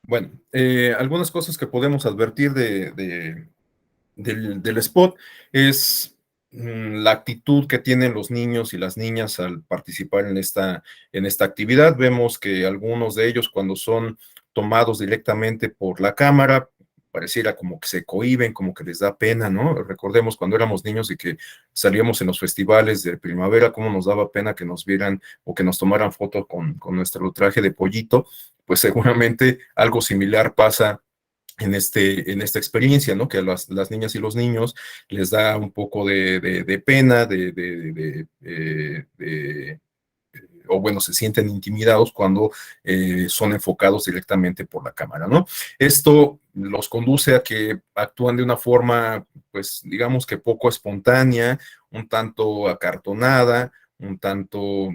Bueno, algunas cosas que podemos advertir del spot es la actitud que tienen los niños y las niñas al participar en esta actividad. Vemos que algunos de ellos, cuando son tomados directamente por la cámara, pareciera como que se cohíben, como que les da pena, ¿no? Recordemos cuando éramos niños y que salíamos en los festivales de primavera, cómo nos daba pena que nos vieran o que nos tomaran fotos con nuestro traje de pollito. Pues seguramente algo similar pasa en esta experiencia, ¿no? Que a las niñas y los niños les da un poco de pena, o bueno, se sienten intimidados cuando son enfocados directamente por la cámara, ¿no? Esto los conduce a que actúan de una forma, pues, digamos que poco espontánea, un tanto acartonada, un tanto,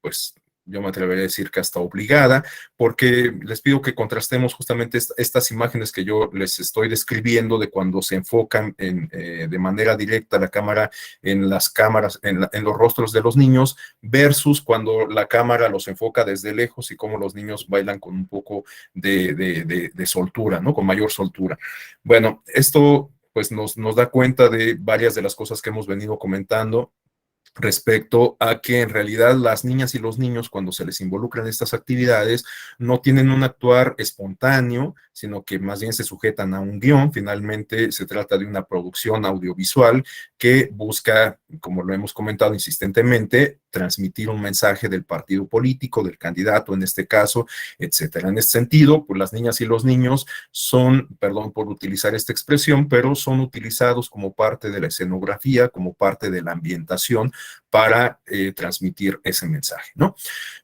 pues, yo me atrevería a decir que hasta obligada, porque les pido que contrastemos justamente estas imágenes que yo les estoy describiendo de cuando se enfocan de manera directa la cámara en las cámaras, en los rostros de los niños, versus cuando la cámara los enfoca desde lejos y cómo los niños bailan con un poco de soltura, ¿no? Con mayor soltura. Bueno, esto pues nos da cuenta de varias de las cosas que hemos venido comentando respecto a que en realidad las niñas y los niños, cuando se les involucran en estas actividades, no tienen un actuar espontáneo, sino que más bien se sujetan a un guión. Finalmente se trata de una producción audiovisual que busca, como lo hemos comentado insistentemente, transmitir un mensaje del partido político, del candidato en este caso, etcétera. En este sentido, pues las niñas y los niños son, perdón por utilizar esta expresión, pero son utilizados como parte de la escenografía, como parte de la ambientación, para transmitir ese mensaje, ¿no?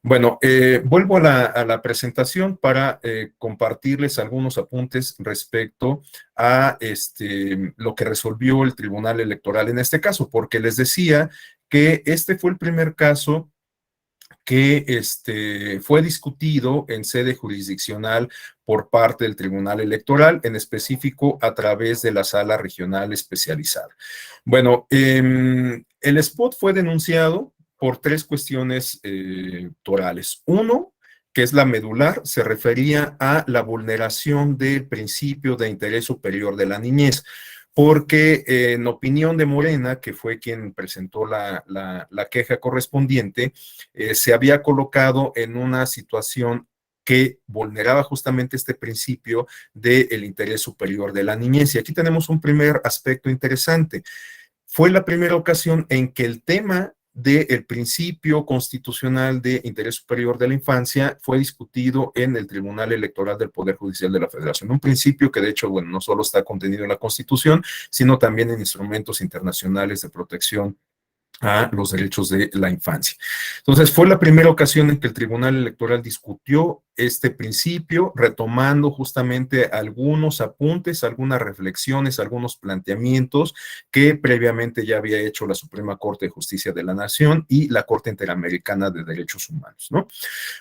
Bueno, vuelvo a la presentación para compartirles algunos apuntes respecto a lo que resolvió el Tribunal Electoral en este caso, porque les decía que este fue el primer caso que fue discutido en sede jurisdiccional por parte del Tribunal Electoral, en específico a través de la Sala Regional Especializada. Bueno, el spot fue denunciado por tres cuestiones torales. Uno, que es la medular, se refería a la vulneración del principio de interés superior de la niñez, porque en opinión de Morena, que fue quien presentó la queja correspondiente, se había colocado en una situación que vulneraba justamente este principio del interés superior de la niñez. Y aquí tenemos un primer aspecto interesante. Fue la primera ocasión en que el tema del principio constitucional de interés superior de la infancia fue discutido en el Tribunal Electoral del Poder Judicial de la Federación. Un principio que de hecho, bueno, no solo está contenido en la Constitución, sino también en instrumentos internacionales de protección a los derechos de la infancia. Entonces, fue la primera ocasión en que el Tribunal Electoral discutió este principio, retomando justamente algunos apuntes, algunas reflexiones, algunos planteamientos que previamente ya había hecho la Suprema Corte de Justicia de la Nación y la Corte Interamericana de Derechos Humanos, ¿no?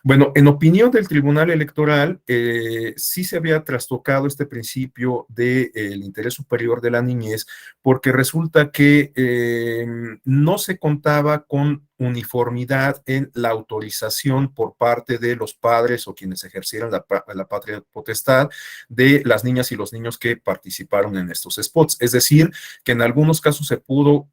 Bueno, en opinión del Tribunal Electoral, sí se había trastocado este principio del interés superior de la niñez, porque resulta que no se contaba con uniformidad en la autorización por parte de los padres o quienes ejercieran la patria potestad de las niñas y los niños que participaron en estos spots. Es decir, que en algunos casos se pudo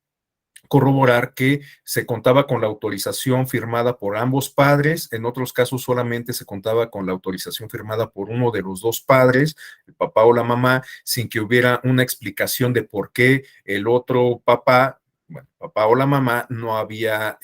corroborar que se contaba con la autorización firmada por ambos padres, en otros casos solamente se contaba con la autorización firmada por uno de los dos padres, el papá o la mamá, sin que hubiera una explicación de por qué el otro papá, bueno, papá o la mamá no había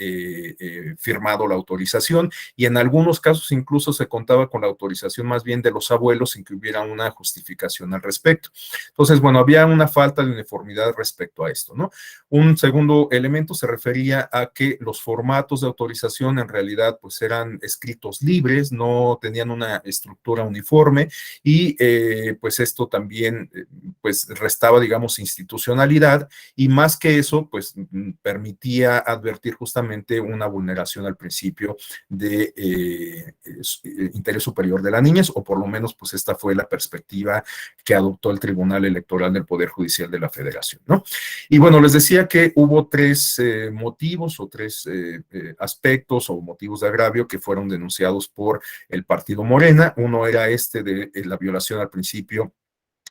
firmado la autorización, y en algunos casos incluso se contaba con la autorización más bien de los abuelos sin que hubiera una justificación al respecto. Entonces, bueno, había una falta de uniformidad respecto a esto, ¿no? Un segundo elemento se refería a que los formatos de autorización en realidad pues eran escritos libres, no tenían una estructura uniforme, y pues esto también pues restaba, digamos, institucionalidad, y más que eso, pues permitía advertir justamente una vulneración al principio de interés superior de la niñez, o por lo menos pues esta fue la perspectiva que adoptó el Tribunal Electoral del Poder Judicial de la Federación, ¿no? Y bueno, les decía que hubo tres motivos o tres aspectos o motivos de agravio que fueron denunciados por el partido Morena. Uno era de la violación al principio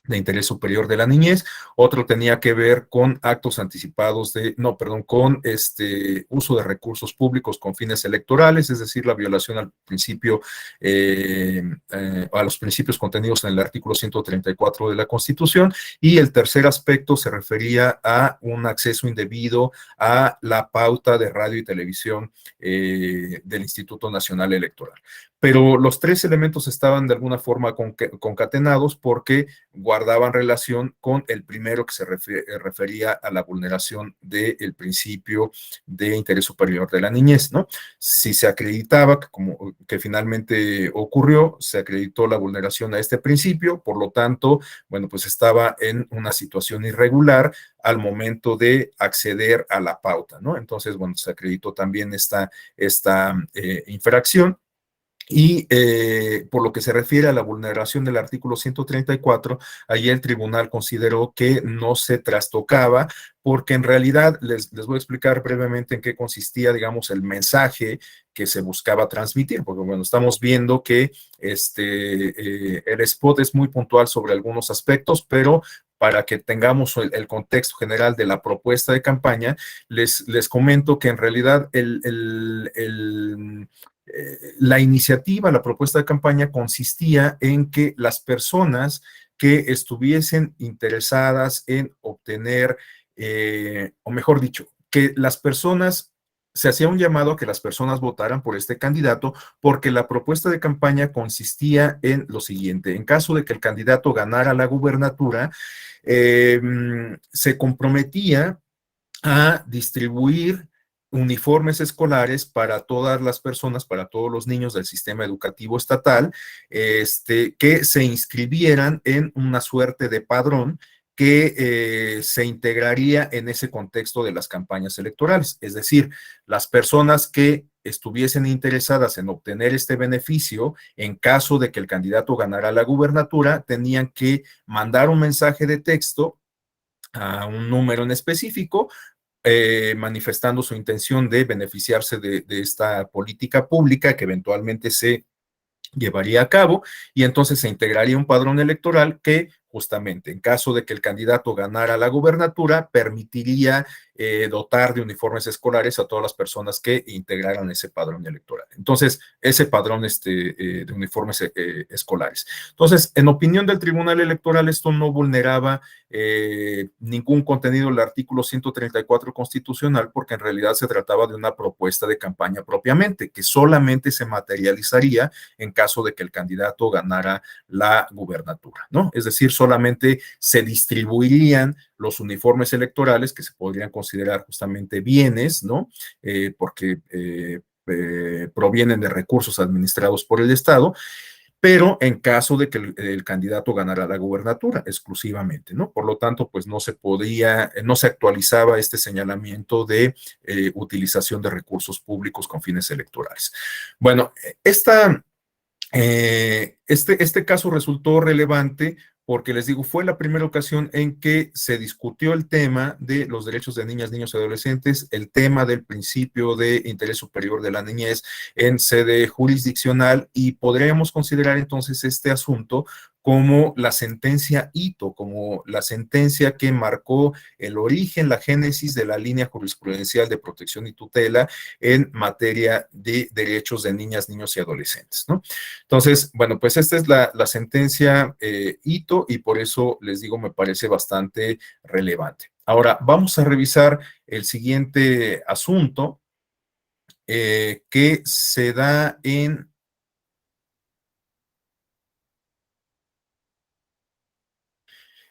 de interés superior de la niñez, otro tenía que ver con actos anticipados con uso de recursos públicos con fines electorales, es decir, la violación al principio, a los principios contenidos en el artículo 134 de la Constitución, y el tercer aspecto se refería a un acceso indebido a la pauta de radio y televisión del Instituto Nacional Electoral. Pero los tres elementos estaban de alguna forma concatenados porque guardaban relación con el primero, que se refería a la vulneración del principio de interés superior de la niñez, ¿no? Si se acreditaba, como que finalmente ocurrió, se acreditó la vulneración a este principio, por lo tanto, bueno, pues estaba en una situación irregular al momento de acceder a la pauta, ¿no? Entonces, bueno, se acreditó también esta infracción. Y por lo que se refiere a la vulneración del artículo 134, allí el tribunal consideró que no se trastocaba, porque en realidad les voy a explicar brevemente en qué consistía, digamos, el mensaje que se buscaba transmitir, porque bueno, estamos viendo que el spot es muy puntual sobre algunos aspectos, pero para que tengamos el contexto general de la propuesta de campaña, les comento que en realidad la iniciativa, la propuesta de campaña consistía en que las personas que estuviesen interesadas en obtener, o mejor dicho, que las personas, se hacía un llamado a que las personas votaran por este candidato, porque la propuesta de campaña consistía en lo siguiente: en caso de que el candidato ganara la gubernatura, se comprometía a distribuir uniformes escolares para todas las personas, para todos los niños del sistema educativo estatal, que se inscribieran en una suerte de padrón que se integraría en ese contexto de las campañas electorales. Es decir, las personas que estuviesen interesadas en obtener este beneficio, en caso de que el candidato ganara la gubernatura, tenían que mandar un mensaje de texto a un número en específico, manifestando su intención de beneficiarse de esta política pública que eventualmente se llevaría a cabo, y entonces se integraría un padrón electoral que justamente en caso de que el candidato ganara la gubernatura, permitiría dotar de uniformes escolares a todas las personas que integraran ese padrón electoral. Entonces, ese padrón de uniformes escolares. Entonces, en opinión del Tribunal Electoral, esto no vulneraba ningún contenido del artículo 134 constitucional, porque en realidad se trataba de una propuesta de campaña propiamente, que solamente se materializaría en caso de que el candidato ganara la gubernatura, ¿no? Es decir, solamente se distribuirían los uniformes electorales que se podrían considerar justamente bienes, ¿no? Porque provienen de recursos administrados por el Estado, pero en caso de que el candidato ganara la gubernatura exclusivamente, ¿no? Por lo tanto, pues no se actualizaba este señalamiento de utilización de recursos públicos con fines electorales. Bueno, este caso resultó relevante porque, les digo, fue la primera ocasión en que se discutió el tema de los derechos de niñas, niños y adolescentes, el tema del principio de interés superior de la niñez en sede jurisdiccional, y podríamos considerar entonces este asunto como la sentencia Ito, como la sentencia que marcó el origen, la génesis de la línea jurisprudencial de protección y tutela en materia de derechos de niñas, niños y adolescentes, ¿no? Entonces, bueno, pues esta es la sentencia Ito, y por eso les digo, me parece bastante relevante. Ahora, vamos a revisar el siguiente asunto que se da en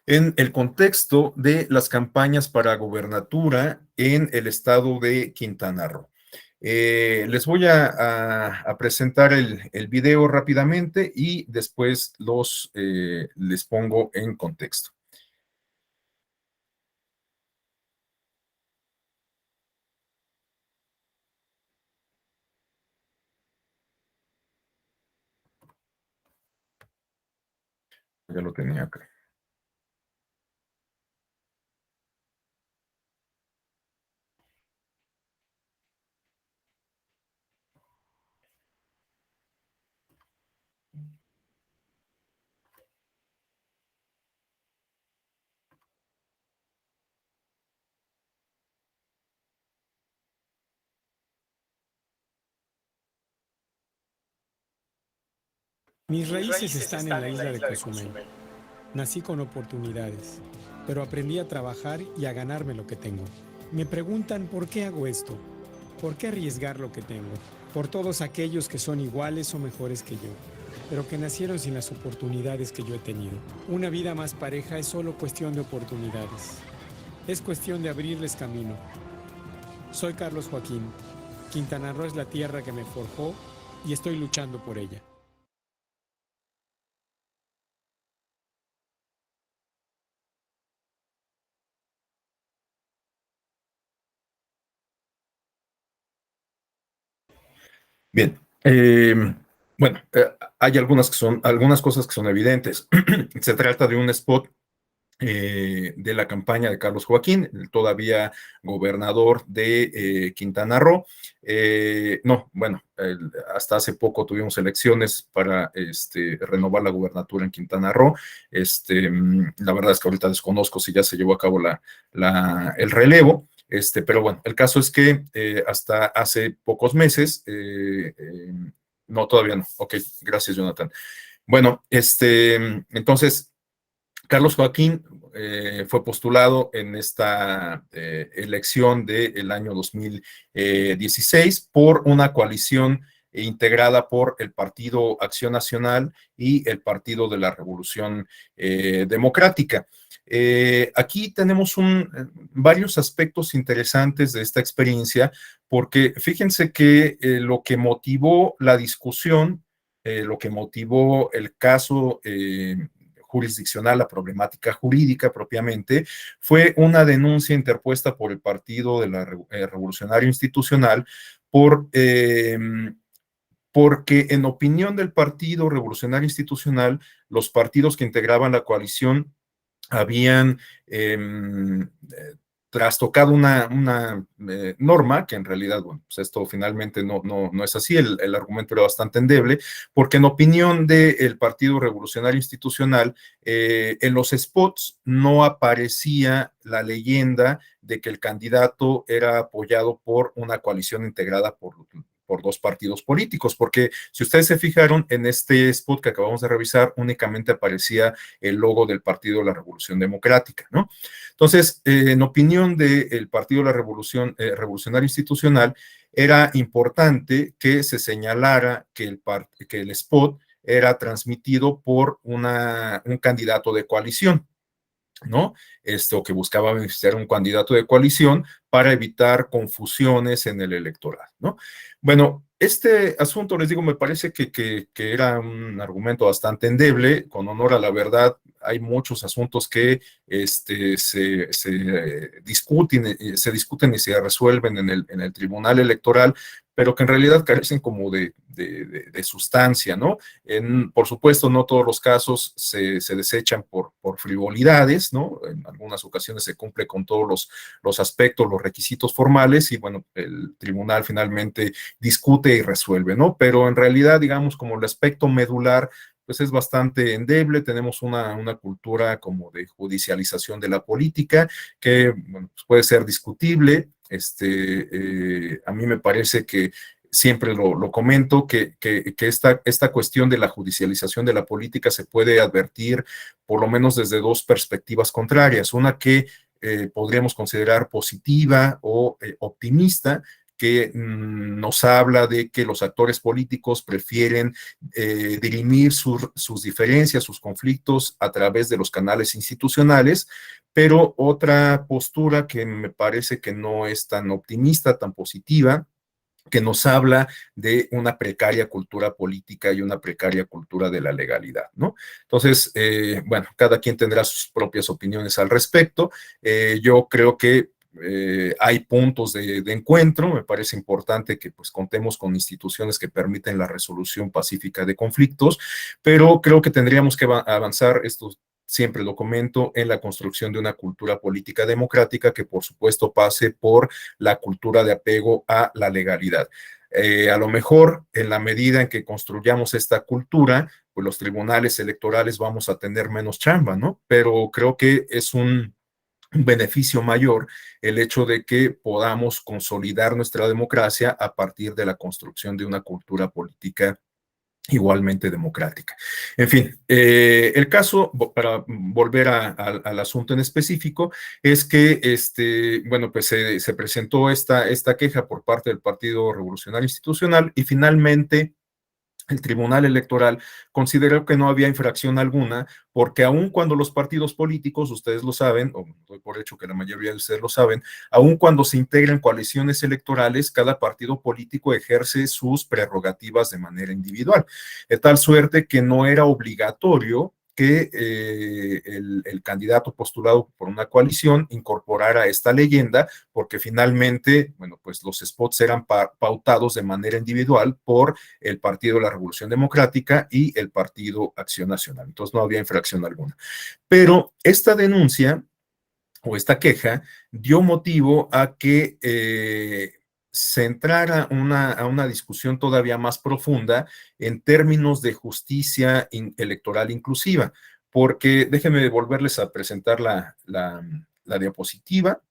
el contexto de las campañas para gobernatura en el estado de Quintana Roo. Les voy a presentar el video rápidamente y después les pongo en contexto. Ya lo tenía acá. Mis raíces están en la isla de Cozumel. Nací con oportunidades, pero aprendí a trabajar y a ganarme lo que tengo. Me preguntan por qué hago esto, por qué arriesgar lo que tengo, por todos aquellos que son iguales o mejores que yo, pero que nacieron sin las oportunidades que yo he tenido. Una vida más pareja es solo cuestión de oportunidades. Es cuestión de abrirles camino. Soy Carlos Joaquín. Quintana Roo es la tierra que me forjó y estoy luchando por ella. Bien, bueno, hay algunas cosas que son evidentes. Se trata de un spot de la campaña de Carlos Joaquín, el todavía gobernador de Quintana Roo. No, bueno, hasta hace poco tuvimos elecciones para renovar la gubernatura en Quintana Roo. La verdad es que ahorita desconozco si ya se llevó a cabo el relevo. Pero bueno, el caso es que hasta hace pocos meses, no, todavía no. Ok, gracias, Jonathan. Bueno, entonces, Carlos Joaquín fue postulado en esta elección del año 2016 por una coalición integrada por el Partido Acción Nacional y el Partido de la Revolución Democrática. Aquí tenemos varios aspectos interesantes de esta experiencia, porque fíjense que lo que motivó la discusión, lo que motivó el caso jurisdiccional, la problemática jurídica propiamente, fue una denuncia interpuesta por el Partido de la Revolucionario Institucional porque en opinión del Partido Revolucionario Institucional, los partidos que integraban la coalición habían trastocado una norma, que en realidad, bueno, pues esto finalmente no es así, el argumento era bastante endeble, porque en opinión del Partido Revolucionario Institucional, en los spots no aparecía la leyenda de que el candidato era apoyado por una coalición integrada por dos partidos políticos, porque si ustedes se fijaron en este spot que acabamos de revisar, únicamente aparecía el logo del Partido de la Revolución Democrática, ¿no? Entonces, en opinión del Partido de la Revolucionario Institucional, era importante que se señalara que el spot era transmitido por un candidato de coalición, ¿no? O que buscaba beneficiar a un candidato de coalición para evitar confusiones en el electorado, ¿no? Bueno, este asunto, les digo, me parece que era un argumento bastante endeble. Con honor a la verdad, hay muchos asuntos que se discuten y se resuelven en el Tribunal Electoral, pero que en realidad carecen como de sustancia, ¿no? Por supuesto, no todos los casos se desechan por frivolidades, ¿no? En algunas ocasiones se cumple con todos los aspectos, los requisitos formales, y bueno, el tribunal finalmente discute y resuelve, ¿no? Pero en realidad, digamos, como el aspecto medular, pues es bastante endeble. Tenemos una cultura como de judicialización de la política que, bueno, pues puede ser discutible. A mí me parece que siempre lo comento, que esta cuestión de la judicialización de la política se puede advertir por lo menos desde dos perspectivas contrarias. Una que podríamos considerar positiva o optimista, que nos habla de que los actores políticos prefieren dirimir sus diferencias, sus conflictos a través de los canales institucionales, pero otra postura que me parece que no es tan optimista, tan positiva, que nos habla de una precaria cultura política y una precaria cultura de la legalidad, ¿no? Entonces, bueno, cada quien tendrá sus propias opiniones al respecto. Yo creo que hay puntos de encuentro. Me parece importante que pues contemos con instituciones que permiten la resolución pacífica de conflictos, pero creo que tendríamos que avanzar, esto siempre lo comento, en la construcción de una cultura política democrática que por supuesto pase por la cultura de apego a la legalidad. A lo mejor en la medida en que construyamos esta cultura, pues los tribunales electorales vamos a tener menos chamba, ¿no? Pero creo que es un beneficio mayor el hecho de que podamos consolidar nuestra democracia a partir de la construcción de una cultura política igualmente democrática. En fin, el caso, para volver al asunto en específico, es que, bueno, pues se presentó esta queja por parte del Partido Revolucionario Institucional y finalmente el Tribunal Electoral consideró que no había infracción alguna, porque aun cuando los partidos políticos, ustedes lo saben, o doy por hecho que la mayoría de ustedes lo saben, aun cuando se integran coaliciones electorales, cada partido político ejerce sus prerrogativas de manera individual, de tal suerte que no era obligatorio que el candidato postulado por una coalición incorporara esta leyenda, porque finalmente, bueno, pues los spots eran pautados de manera individual por el Partido de la Revolución Democrática y el Partido Acción Nacional. Entonces no había infracción alguna. Pero esta denuncia o esta queja dio motivo a que se entrara a una discusión todavía más profunda en términos de justicia electoral inclusiva, porque déjenme volverles a presentar la diapositiva.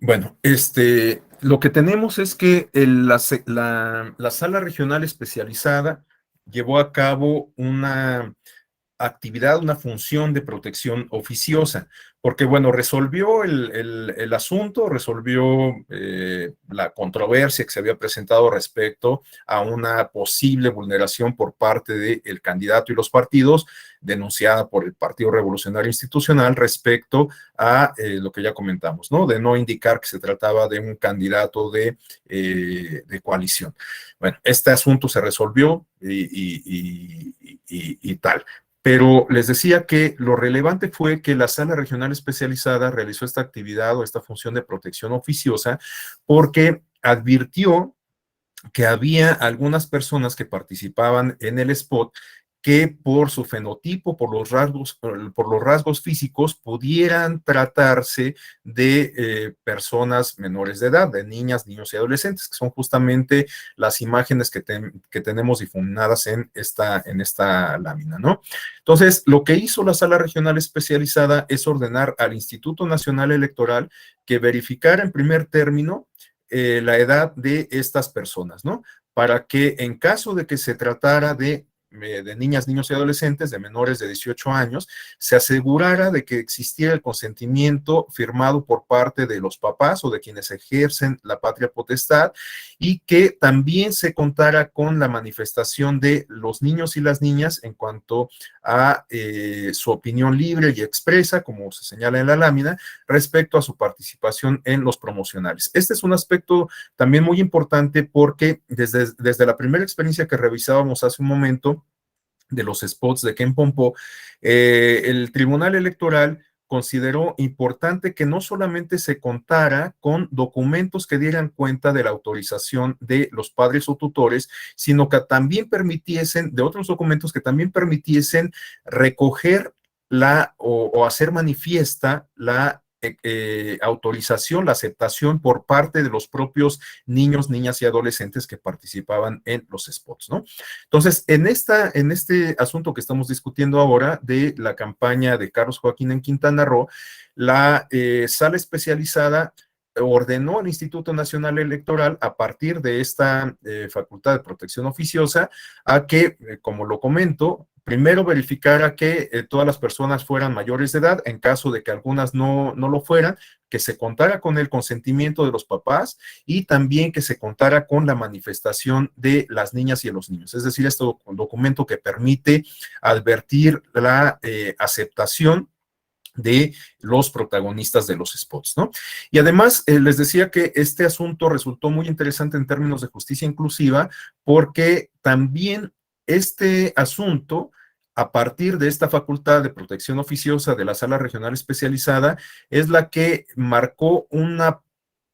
Bueno, lo que tenemos es que la sala regional especializada llevó a cabo una actividad, una función de protección oficiosa, porque bueno, resolvió el asunto, resolvió la controversia que se había presentado respecto a una posible vulneración por parte del candidato y los partidos, denunciada por el Partido Revolucionario Institucional respecto a lo que ya comentamos, ¿no? De no indicar que se trataba de un candidato de coalición. Bueno, este asunto se resolvió y tal. Pero les decía que lo relevante fue que la Sala Regional Especializada realizó esta actividad o esta función de protección oficiosa porque advirtió que había algunas personas que participaban en el spot que por su fenotipo, por los rasgos físicos, pudieran tratarse de personas menores de edad, de niñas, niños y adolescentes, que son justamente las imágenes que tenemos difuminadas en esta lámina, ¿no? Entonces, lo que hizo la Sala Regional Especializada es ordenar al Instituto Nacional Electoral que verificara en primer término la edad de estas personas, ¿no? Para que en caso de que se tratara de niñas, niños y adolescentes de menores de 18 años, se asegurara de que existiera el consentimiento firmado por parte de los papás o de quienes ejercen la patria potestad y que también se contara con la manifestación de los niños y las niñas en cuanto a su opinión libre y expresa, como se señala en la lámina, respecto a su participación en los promocionales. Este es un aspecto también muy importante porque desde la primera experiencia que revisábamos hace un momento, de los spots de Ken Pompó, el Tribunal Electoral consideró importante que no solamente se contara con documentos que dieran cuenta de la autorización de los padres o tutores, sino que también permitiesen, de otros documentos que también permitiesen recoger o hacer manifiesta la autorización, la aceptación por parte de los propios niños, niñas y adolescentes que participaban en los spots, ¿no? Entonces, en este asunto que estamos discutiendo ahora de la campaña de Carlos Joaquín en Quintana Roo, la Sala Especializada ordenó al Instituto Nacional Electoral, a partir de esta facultad de protección oficiosa, a que, como lo comento, primero verificara que todas las personas fueran mayores de edad, en caso de que algunas no lo fueran, que se contara con el consentimiento de los papás y también que se contara con la manifestación de las niñas y de los niños. Es decir, este documento que permite advertir la aceptación de los protagonistas de los spots, ¿no? Y además, les decía que este asunto resultó muy interesante en términos de justicia inclusiva, porque también este asunto, a partir de esta facultad de protección oficiosa de la Sala Regional Especializada, es la que marcó una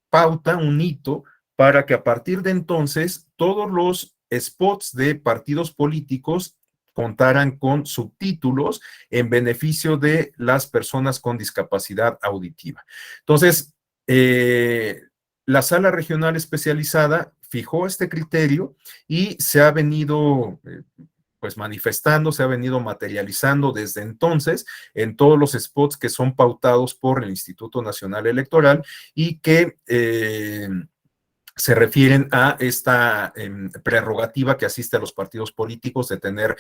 pauta, un hito, para que a partir de entonces todos los spots de partidos políticos contaran con subtítulos en beneficio de las personas con discapacidad auditiva. Entonces, la Sala Regional Especializada fijó este criterio y se ha venido pues manifestando, se ha venido materializando desde entonces en todos los spots que son pautados por el Instituto Nacional Electoral y que se refieren a esta prerrogativa que asiste a los partidos políticos de tener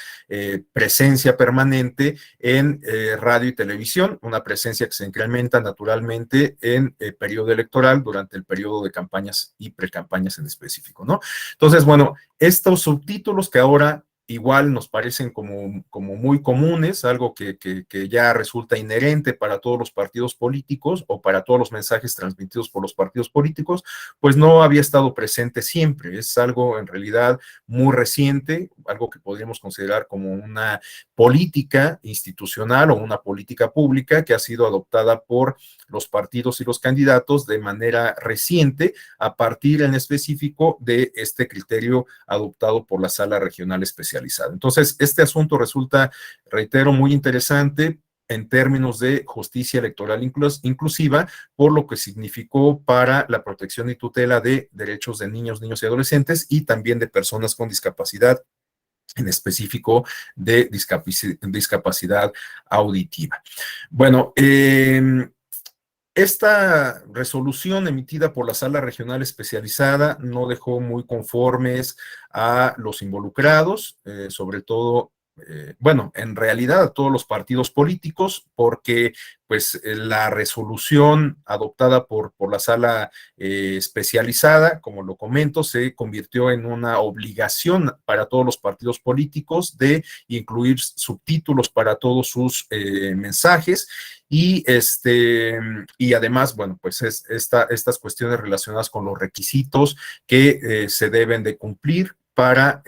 presencia permanente en radio y televisión, una presencia que se incrementa naturalmente en el periodo electoral durante el periodo de campañas y precampañas en específico, ¿no? Entonces, bueno, estos subtítulos que ahora igual nos parecen como muy comunes, algo que ya resulta inherente para todos los partidos políticos o para todos los mensajes transmitidos por los partidos políticos, pues no había estado presente siempre. Es algo en realidad muy reciente, algo que podríamos considerar como una política institucional o una política pública que ha sido adoptada por los partidos y los candidatos de manera reciente a partir en específico de este criterio adoptado por la Sala Regional Especializada. Entonces, este asunto resulta, reitero, muy interesante en términos de justicia electoral inclusiva, por lo que significó para la protección y tutela de derechos de niños, niños y adolescentes y también de personas con discapacidad, en específico de discapacidad auditiva. Bueno, esta resolución emitida por la Sala Regional Especializada no dejó muy conformes a los involucrados, sobre todo bueno, en realidad a todos los partidos políticos, porque pues la resolución adoptada por la sala especializada, como lo comento, se convirtió en una obligación para todos los partidos políticos de incluir subtítulos para todos sus mensajes. Y además, bueno, pues estas cuestiones relacionadas con los requisitos que se deben de cumplir para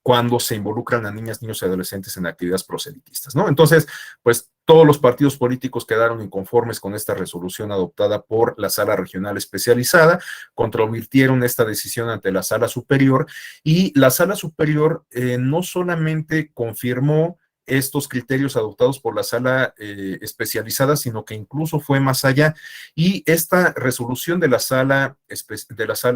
cuando se involucran a niñas, niños y adolescentes en actividades proselitistas, ¿no? Entonces, pues todos los partidos políticos quedaron inconformes con esta resolución adoptada por la Sala Regional Especializada, controvirtieron esta decisión ante la Sala Superior, y la Sala Superior no solamente confirmó estos criterios adoptados por la sala especializada, sino que incluso fue más allá. Y esta resolución de la sala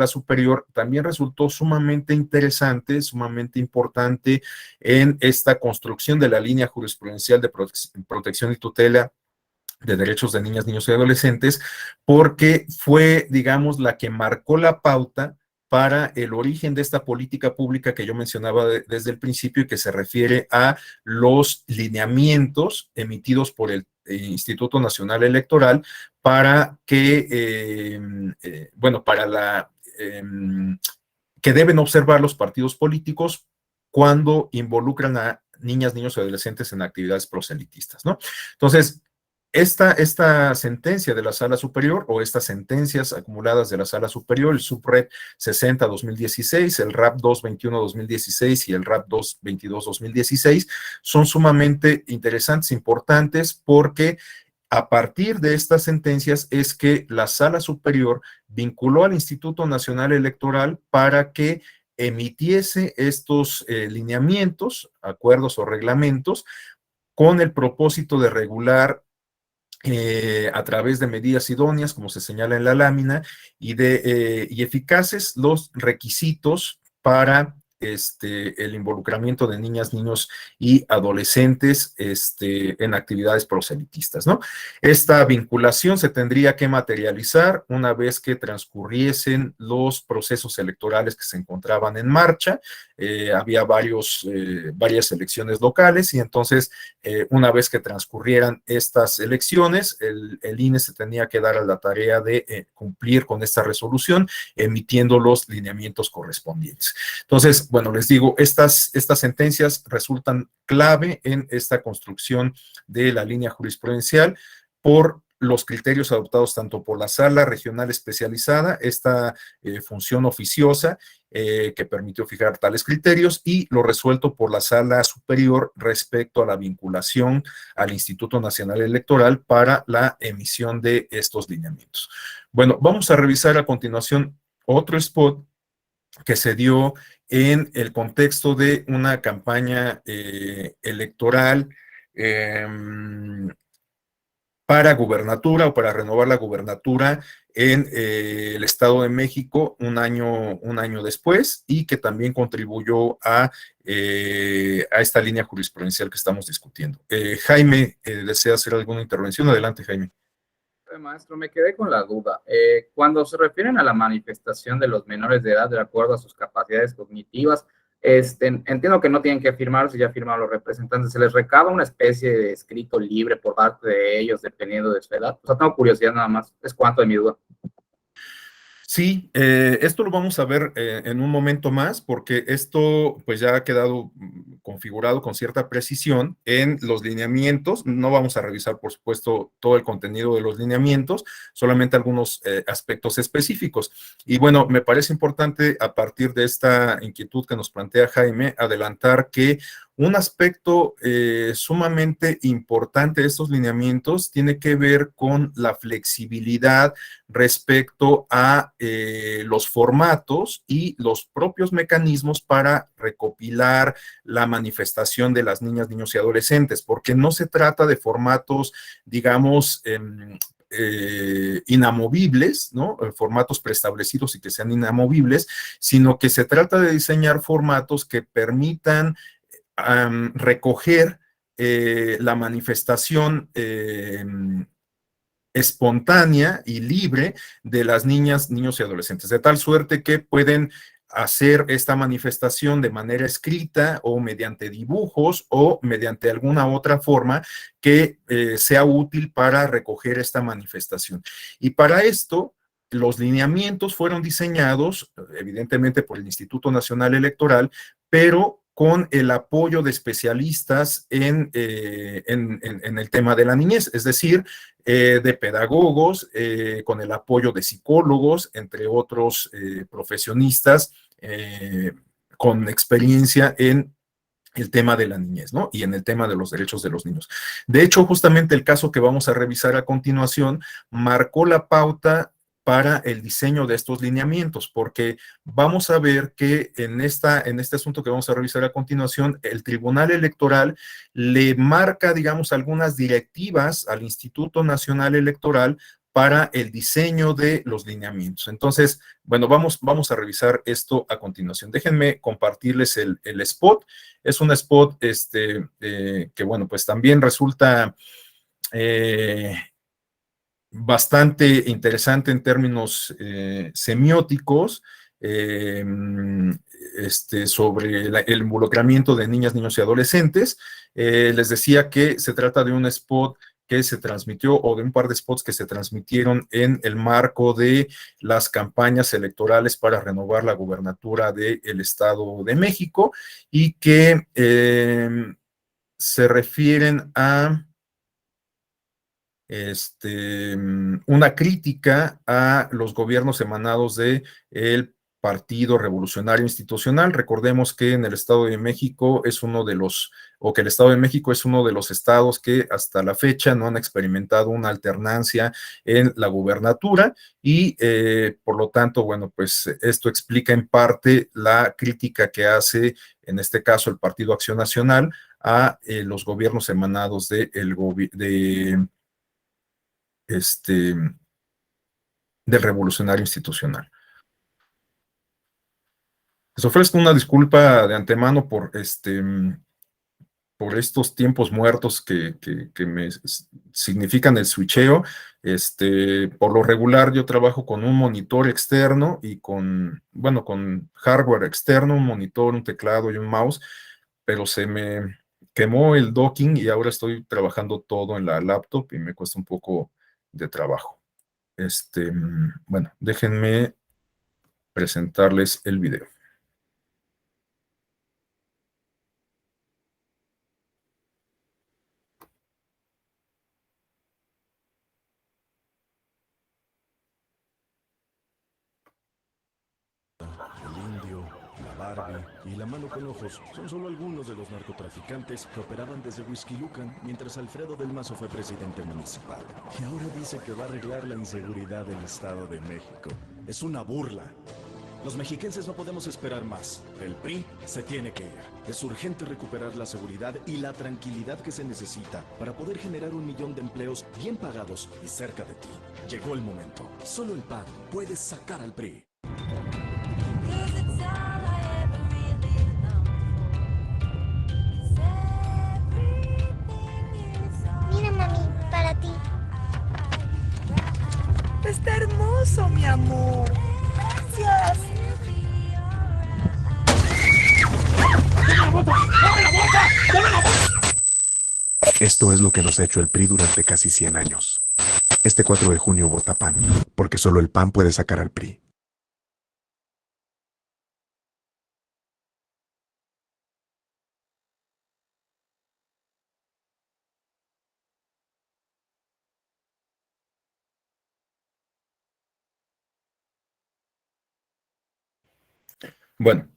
superior también resultó sumamente interesante, sumamente importante en esta construcción de la línea jurisprudencial de protección y tutela de derechos de niñas, niños y adolescentes, porque fue, digamos, la que marcó la pauta para el origen de esta política pública que yo mencionaba desde el principio y que se refiere a los lineamientos emitidos por el Instituto Nacional Electoral para que, que deben observar los partidos políticos cuando involucran a niñas, niños y adolescentes en actividades proselitistas, ¿no? Entonces, esta sentencia de la Sala Superior, o estas sentencias acumuladas de la Sala Superior, el SUPREP 60-2016, el RAP 221-2016 y el RAP 222-2016, son sumamente interesantes, importantes, porque a partir de estas sentencias es que la Sala Superior vinculó al Instituto Nacional Electoral para que emitiese estos lineamientos, acuerdos o reglamentos, con el propósito de regular a través de medidas idóneas, como se señala en la lámina, y eficaces los requisitos para el involucramiento de niñas, niños y adolescentes en actividades proselitistas, ¿no? Esta vinculación se tendría que materializar una vez que transcurriesen los procesos electorales que se encontraban en marcha. Había varias elecciones locales, y entonces una vez que transcurrieran estas elecciones, el INE se tenía que dar a la tarea de cumplir con esta resolución, emitiendo los lineamientos correspondientes. Entonces, bueno, les digo, estas sentencias resultan clave en esta construcción de la línea jurisprudencial por los criterios adoptados tanto por la Sala Regional Especializada, esta función oficiosa que permitió fijar tales criterios, y lo resuelto por la Sala Superior respecto a la vinculación al Instituto Nacional Electoral para la emisión de estos lineamientos. Bueno, vamos a revisar a continuación otro spot que se dio en el contexto de una campaña electoral para gubernatura, o para renovar la gubernatura en el Estado de México un año después, y que también contribuyó a esta línea jurisprudencial que estamos discutiendo. Jaime, ¿desea hacer alguna intervención? Adelante, Jaime. Maestro, me quedé con la duda. Cuando se refieren a la manifestación de los menores de edad de acuerdo a sus capacidades cognitivas, entiendo que no tienen que firmar, si ya firmaron los representantes, ¿se les recaba una especie de escrito libre por parte de ellos dependiendo de su edad? O sea, tengo curiosidad nada más, es cuanto de mi duda. Sí, esto lo vamos a ver en un momento más, porque esto pues ya ha quedado configurado con cierta precisión en los lineamientos. No vamos a revisar, por supuesto, todo el contenido de los lineamientos, solamente algunos aspectos específicos. Y bueno, me parece importante, a partir de esta inquietud que nos plantea Jaime, adelantar que un aspecto sumamente importante de estos lineamientos tiene que ver con la flexibilidad respecto a los formatos y los propios mecanismos para recopilar la manifestación de las niñas, niños y adolescentes, porque no se trata de formatos, digamos, inamovibles, ¿no? Formatos preestablecidos y que sean inamovibles, sino que se trata de diseñar formatos que permitan recoger la manifestación espontánea y libre de las niñas, niños y adolescentes, de tal suerte que pueden hacer esta manifestación de manera escrita o mediante dibujos o mediante alguna otra forma que sea útil para recoger esta manifestación. Y para esto, los lineamientos fueron diseñados, evidentemente, por el Instituto Nacional Electoral, pero con el apoyo de especialistas en el tema de la niñez, es decir, de pedagogos, con el apoyo de psicólogos, entre otros profesionistas con experiencia en el tema de la niñez, ¿no? Y en el tema de los derechos de los niños. De hecho, justamente el caso que vamos a revisar a continuación marcó la pauta para el diseño de estos lineamientos, porque vamos a ver que en este asunto que vamos a revisar a continuación, el Tribunal Electoral le marca, digamos, algunas directivas al Instituto Nacional Electoral para el diseño de los lineamientos. Entonces, bueno, vamos a revisar esto a continuación. Déjenme compartirles el spot. Es un spot que, bueno, pues también resulta bastante interesante en términos semióticos, sobre el involucramiento de niñas, niños y adolescentes. Les decía que se trata de un spot que se transmitió, o de un par de spots que se transmitieron en el marco de las campañas electorales para renovar la gubernatura del Estado de México, y que se refieren a una crítica a los gobiernos emanados del Partido Revolucionario Institucional. Recordemos que en el Estado de México es uno de los, o que el Estado de México es uno de los estados que hasta la fecha no han experimentado una alternancia en la gubernatura, y por lo tanto, bueno, pues esto explica en parte la crítica que hace, en este caso, el Partido Acción Nacional a los gobiernos emanados del Revolucionario Institucional. Les ofrezco una disculpa de antemano por estos tiempos muertos que me significan el switcheo. Por lo regular yo trabajo con un monitor externo y con hardware externo, un monitor, un teclado y un mouse, pero se me quemó el docking y ahora estoy trabajando todo en la laptop y me cuesta un poco de trabajo. Bueno, déjenme presentarles el video. Y la mano con ojos son solo algunos de los narcotraficantes que operaban desde Whisky Lucan mientras Alfredo del Mazo fue presidente municipal. Y ahora dice que va a arreglar la inseguridad del Estado de México. Es una burla. Los mexiquenses no podemos esperar más. El PRI se tiene que ir. Es urgente recuperar la seguridad y la tranquilidad que se necesita para poder generar 1 millón de empleos bien pagados y cerca de ti. Llegó el momento. Solo el PAN puede sacar al PRI. Mira, mami, para ti. Está hermoso, mi amor. Gracias. Esto es lo que nos ha hecho el PRI durante casi 100 años. Este 4 de junio vota PAN, porque solo el PAN puede sacar al PRI. Bueno,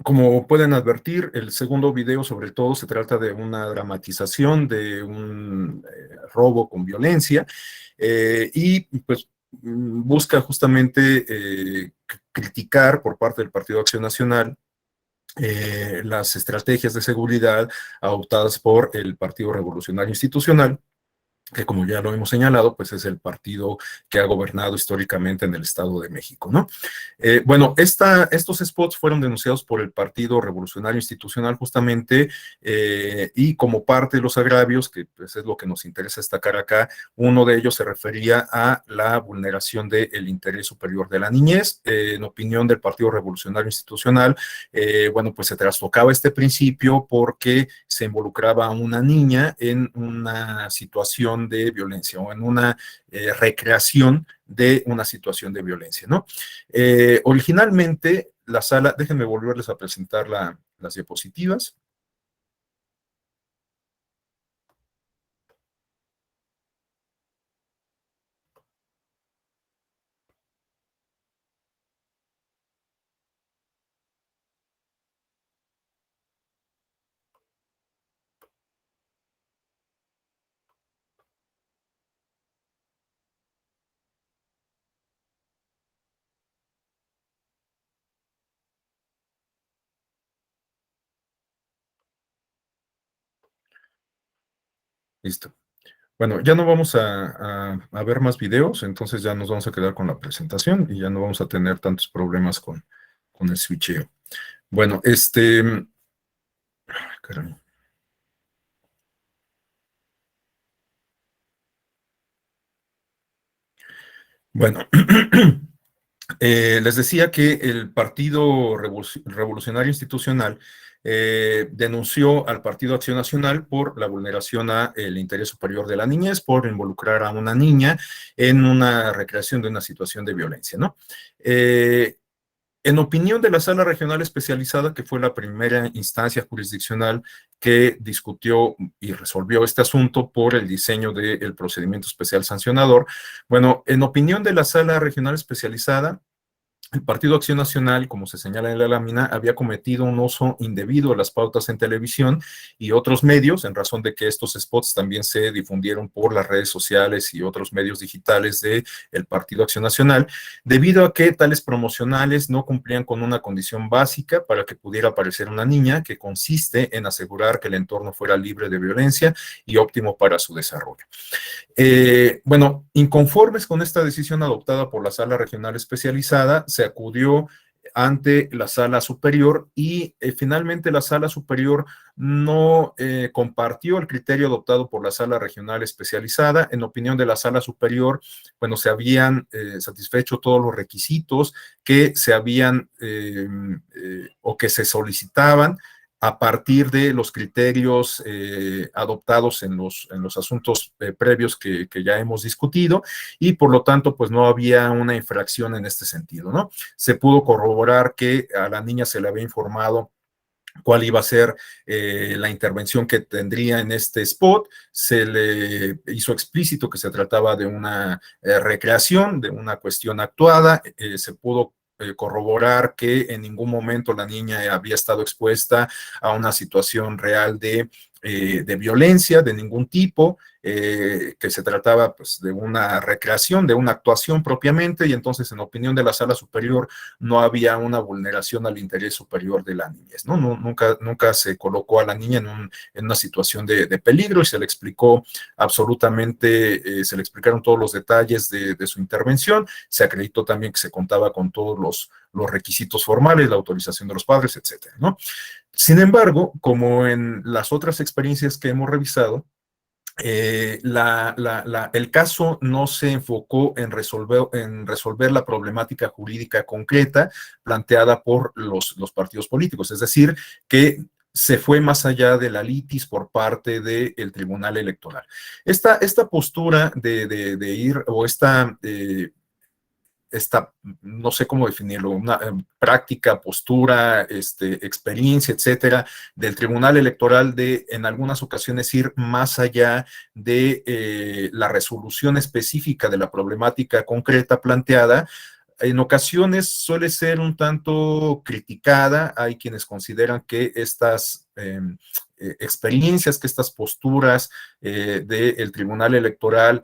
como pueden advertir, el segundo video sobre todo se trata de una dramatización de un robo con violencia, y pues busca justamente criticar por parte del Partido Acción Nacional las estrategias de seguridad adoptadas por el Partido Revolucionario Institucional, que como ya lo hemos señalado, pues es el partido que ha gobernado históricamente en el Estado de México, ¿no? Bueno, estos spots fueron denunciados por el Partido Revolucionario Institucional justamente, y como parte de los agravios, que pues es lo que nos interesa destacar acá, uno de ellos se refería a la vulneración del interés superior de la niñez. En opinión del Partido Revolucionario Institucional, bueno, pues se trastocaba este principio porque se involucraba a una niña en una situación de violencia o en una recreación de una situación de violencia, ¿no? Originalmente, la sala, déjenme volverles a presentar las diapositivas. Listo. Bueno, ya no vamos a ver más videos, entonces ya nos vamos a quedar con la presentación y ya no vamos a tener tantos problemas con el switcheo. Bueno, caray. Bueno, les decía que el Partido Revolucionario Institucional denunció al Partido Acción Nacional por la vulneración al interés superior de la niñez, por involucrar a una niña en una recreación de una situación de violencia, ¿no? En opinión de la Sala Regional Especializada, que fue la primera instancia jurisdiccional que discutió y resolvió este asunto por el diseño del procedimiento especial sancionador, bueno, en opinión de la Sala Regional Especializada, el Partido Acción Nacional, como se señala en la lámina, había cometido un uso indebido de las pautas en televisión y otros medios, en razón de que estos spots también se difundieron por las redes sociales y otros medios digitales del Partido Acción Nacional, debido a que tales promocionales no cumplían con una condición básica para que pudiera aparecer una niña, que consiste en asegurar que el entorno fuera libre de violencia y óptimo para su desarrollo. Bueno, inconformes con esta decisión adoptada por la Sala Regional Especializada, se acudió ante la Sala Superior y finalmente la Sala Superior no compartió el criterio adoptado por la Sala Regional Especializada. En opinión de la Sala Superior, bueno, se habían satisfecho todos los requisitos que se habían o que se solicitaban a partir de los criterios adoptados en los asuntos previos que ya hemos discutido, y por lo tanto, pues no había una infracción en este sentido, ¿no? Se pudo corroborar que a la niña se le había informado cuál iba a ser la intervención que tendría en este spot. Se le hizo explícito que se trataba de una recreación, de una cuestión actuada. Se pudo corroborar que en ningún momento la niña había estado expuesta a una situación real de violencia de ningún tipo, que se trataba pues de una recreación, de una actuación propiamente, y entonces en opinión de la Sala Superior no había una vulneración al interés superior de la niñez, ¿no? Nunca se colocó a la niña en una situación de peligro, y se le explicó absolutamente, se le explicaron todos los detalles de su intervención. Se acreditó también que se contaba con todos los requisitos formales, la autorización de los padres, etcétera, ¿no? Sin embargo, como en las otras experiencias que hemos revisado, el caso no se enfocó en resolver la problemática jurídica concreta planteada por los partidos políticos, es decir, que se fue más allá de la litis por parte del Tribunal Electoral. Esta postura de ir, o esta, no sé cómo definirlo, una práctica, postura, experiencia, etcétera, del Tribunal Electoral de en algunas ocasiones ir más allá de la resolución específica de la problemática concreta planteada. En ocasiones suele ser un tanto criticada. Hay quienes consideran que estas experiencias, que estas posturas del Tribunal Electoral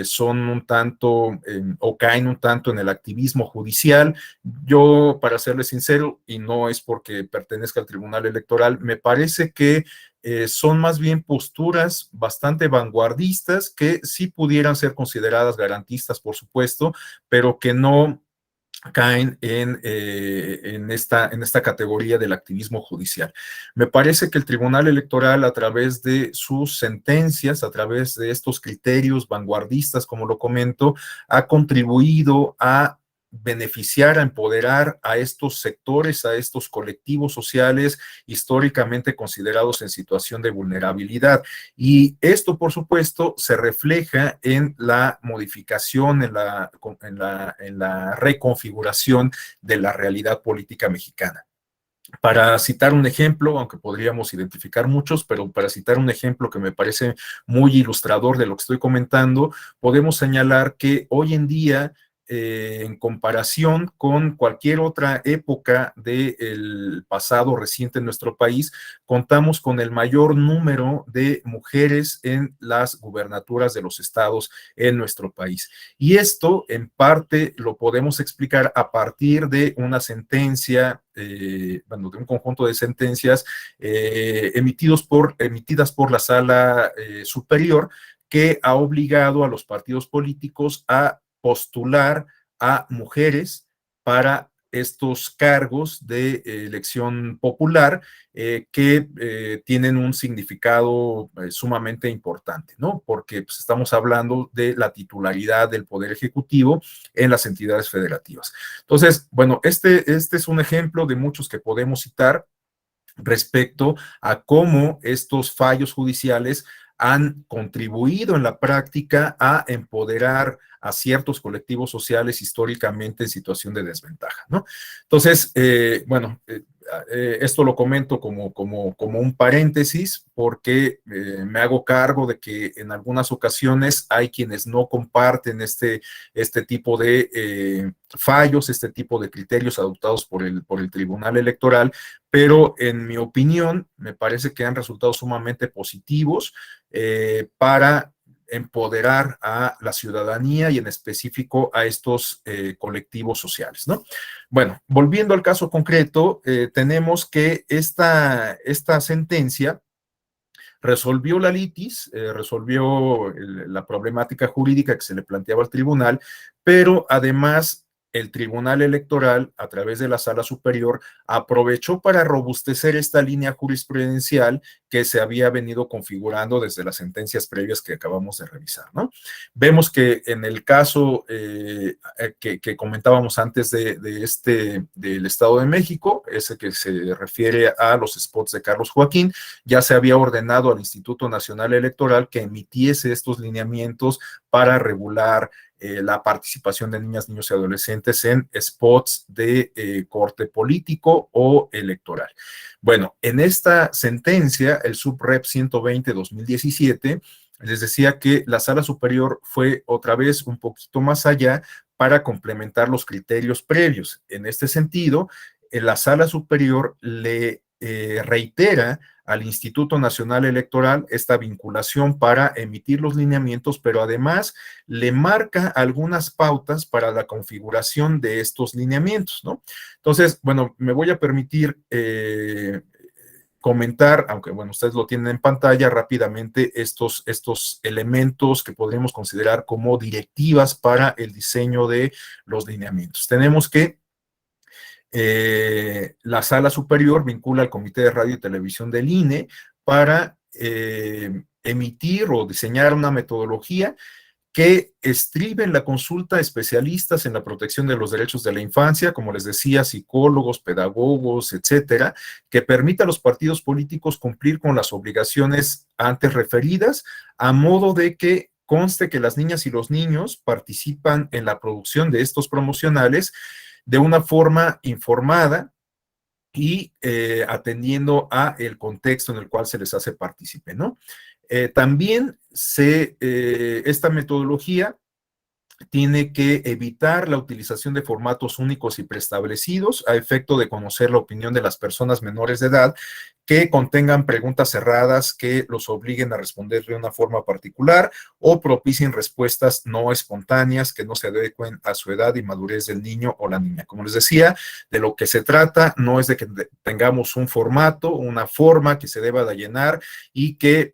son un tanto o caen un tanto en el activismo judicial. Yo, para serles sincero, y no es porque pertenezca al Tribunal Electoral, me parece que son más bien posturas bastante vanguardistas que sí pudieran ser consideradas garantistas, por supuesto, pero que no caen en esta categoría del activismo judicial. Me parece que el Tribunal Electoral, a través de sus sentencias, a través de estos criterios vanguardistas, como lo comento, ha contribuido a beneficiar, a empoderar a estos sectores, a estos colectivos sociales históricamente considerados en situación de vulnerabilidad. Y esto, por supuesto, se refleja en la modificación, en la reconfiguración de la realidad política mexicana. Para citar un ejemplo, aunque podríamos identificar muchos, pero para citar un ejemplo que me parece muy ilustrador de lo que estoy comentando, podemos señalar que hoy en día, en comparación con cualquier otra época del pasado reciente en nuestro país, contamos con el mayor número de mujeres en las gubernaturas de los estados en nuestro país. Y esto, en parte, lo podemos explicar a partir de una sentencia, de un conjunto de sentencias emitidas por la Sala Superior, que ha obligado a los partidos políticos a postular a mujeres para estos cargos de elección popular que tienen un significado sumamente importante, ¿no? Porque pues, estamos hablando de la titularidad del Poder Ejecutivo en las entidades federativas. Entonces, bueno, este es un ejemplo de muchos que podemos citar respecto a cómo estos fallos judiciales han contribuido en la práctica a empoderar a ciertos colectivos sociales históricamente en situación de desventaja, ¿no? Entonces, esto lo comento como un paréntesis porque me hago cargo de que en algunas ocasiones hay quienes no comparten este tipo de fallos, este tipo de criterios adoptados por el Tribunal Electoral, pero en mi opinión me parece que han resultado sumamente positivos para empoderar a la ciudadanía y en específico a estos colectivos sociales, ¿no? Bueno, volviendo al caso concreto, tenemos que esta sentencia resolvió la litis, resolvió la problemática jurídica que se le planteaba al tribunal, pero además el Tribunal Electoral, a través de la Sala Superior, aprovechó para robustecer esta línea jurisprudencial que se había venido configurando desde las sentencias previas que acabamos de revisar, ¿no? Vemos que en el caso que comentábamos antes del Estado de México, ese que se refiere a los spots de Carlos Joaquín, ya se había ordenado al Instituto Nacional Electoral que emitiese estos lineamientos para regular la participación de niñas, niños y adolescentes en spots de corte político o electoral. Bueno, en esta sentencia, el Subrep 120-2017, les decía que la Sala Superior fue otra vez un poquito más allá para complementar los criterios previos. En este sentido, la Sala Superior le reitera al Instituto Nacional Electoral esta vinculación para emitir los lineamientos, pero además le marca algunas pautas para la configuración de estos lineamientos, ¿no? Entonces, bueno, me voy a permitir comentar, aunque bueno, ustedes lo tienen en pantalla rápidamente, estos elementos que podríamos considerar como directivas para el diseño de los lineamientos. Tenemos que la Sala Superior vincula al Comité de Radio y Televisión del INE para emitir o diseñar una metodología que estribe en la consulta a especialistas en la protección de los derechos de la infancia, como les decía, psicólogos, pedagogos, etcétera, que permita a los partidos políticos cumplir con las obligaciones antes referidas, a modo de que conste que las niñas y los niños participan en la producción de estos promocionales de una forma informada y atendiendo a el contexto en el cual se les hace partícipe, ¿no? También esta metodología tiene que evitar la utilización de formatos únicos y preestablecidos a efecto de conocer la opinión de las personas menores de edad que contengan preguntas cerradas que los obliguen a responder de una forma particular o propicien respuestas no espontáneas que no se adecuen a su edad y madurez del niño o la niña. Como les decía, de lo que se trata no es de que tengamos un formato, una forma que se deba de llenar y que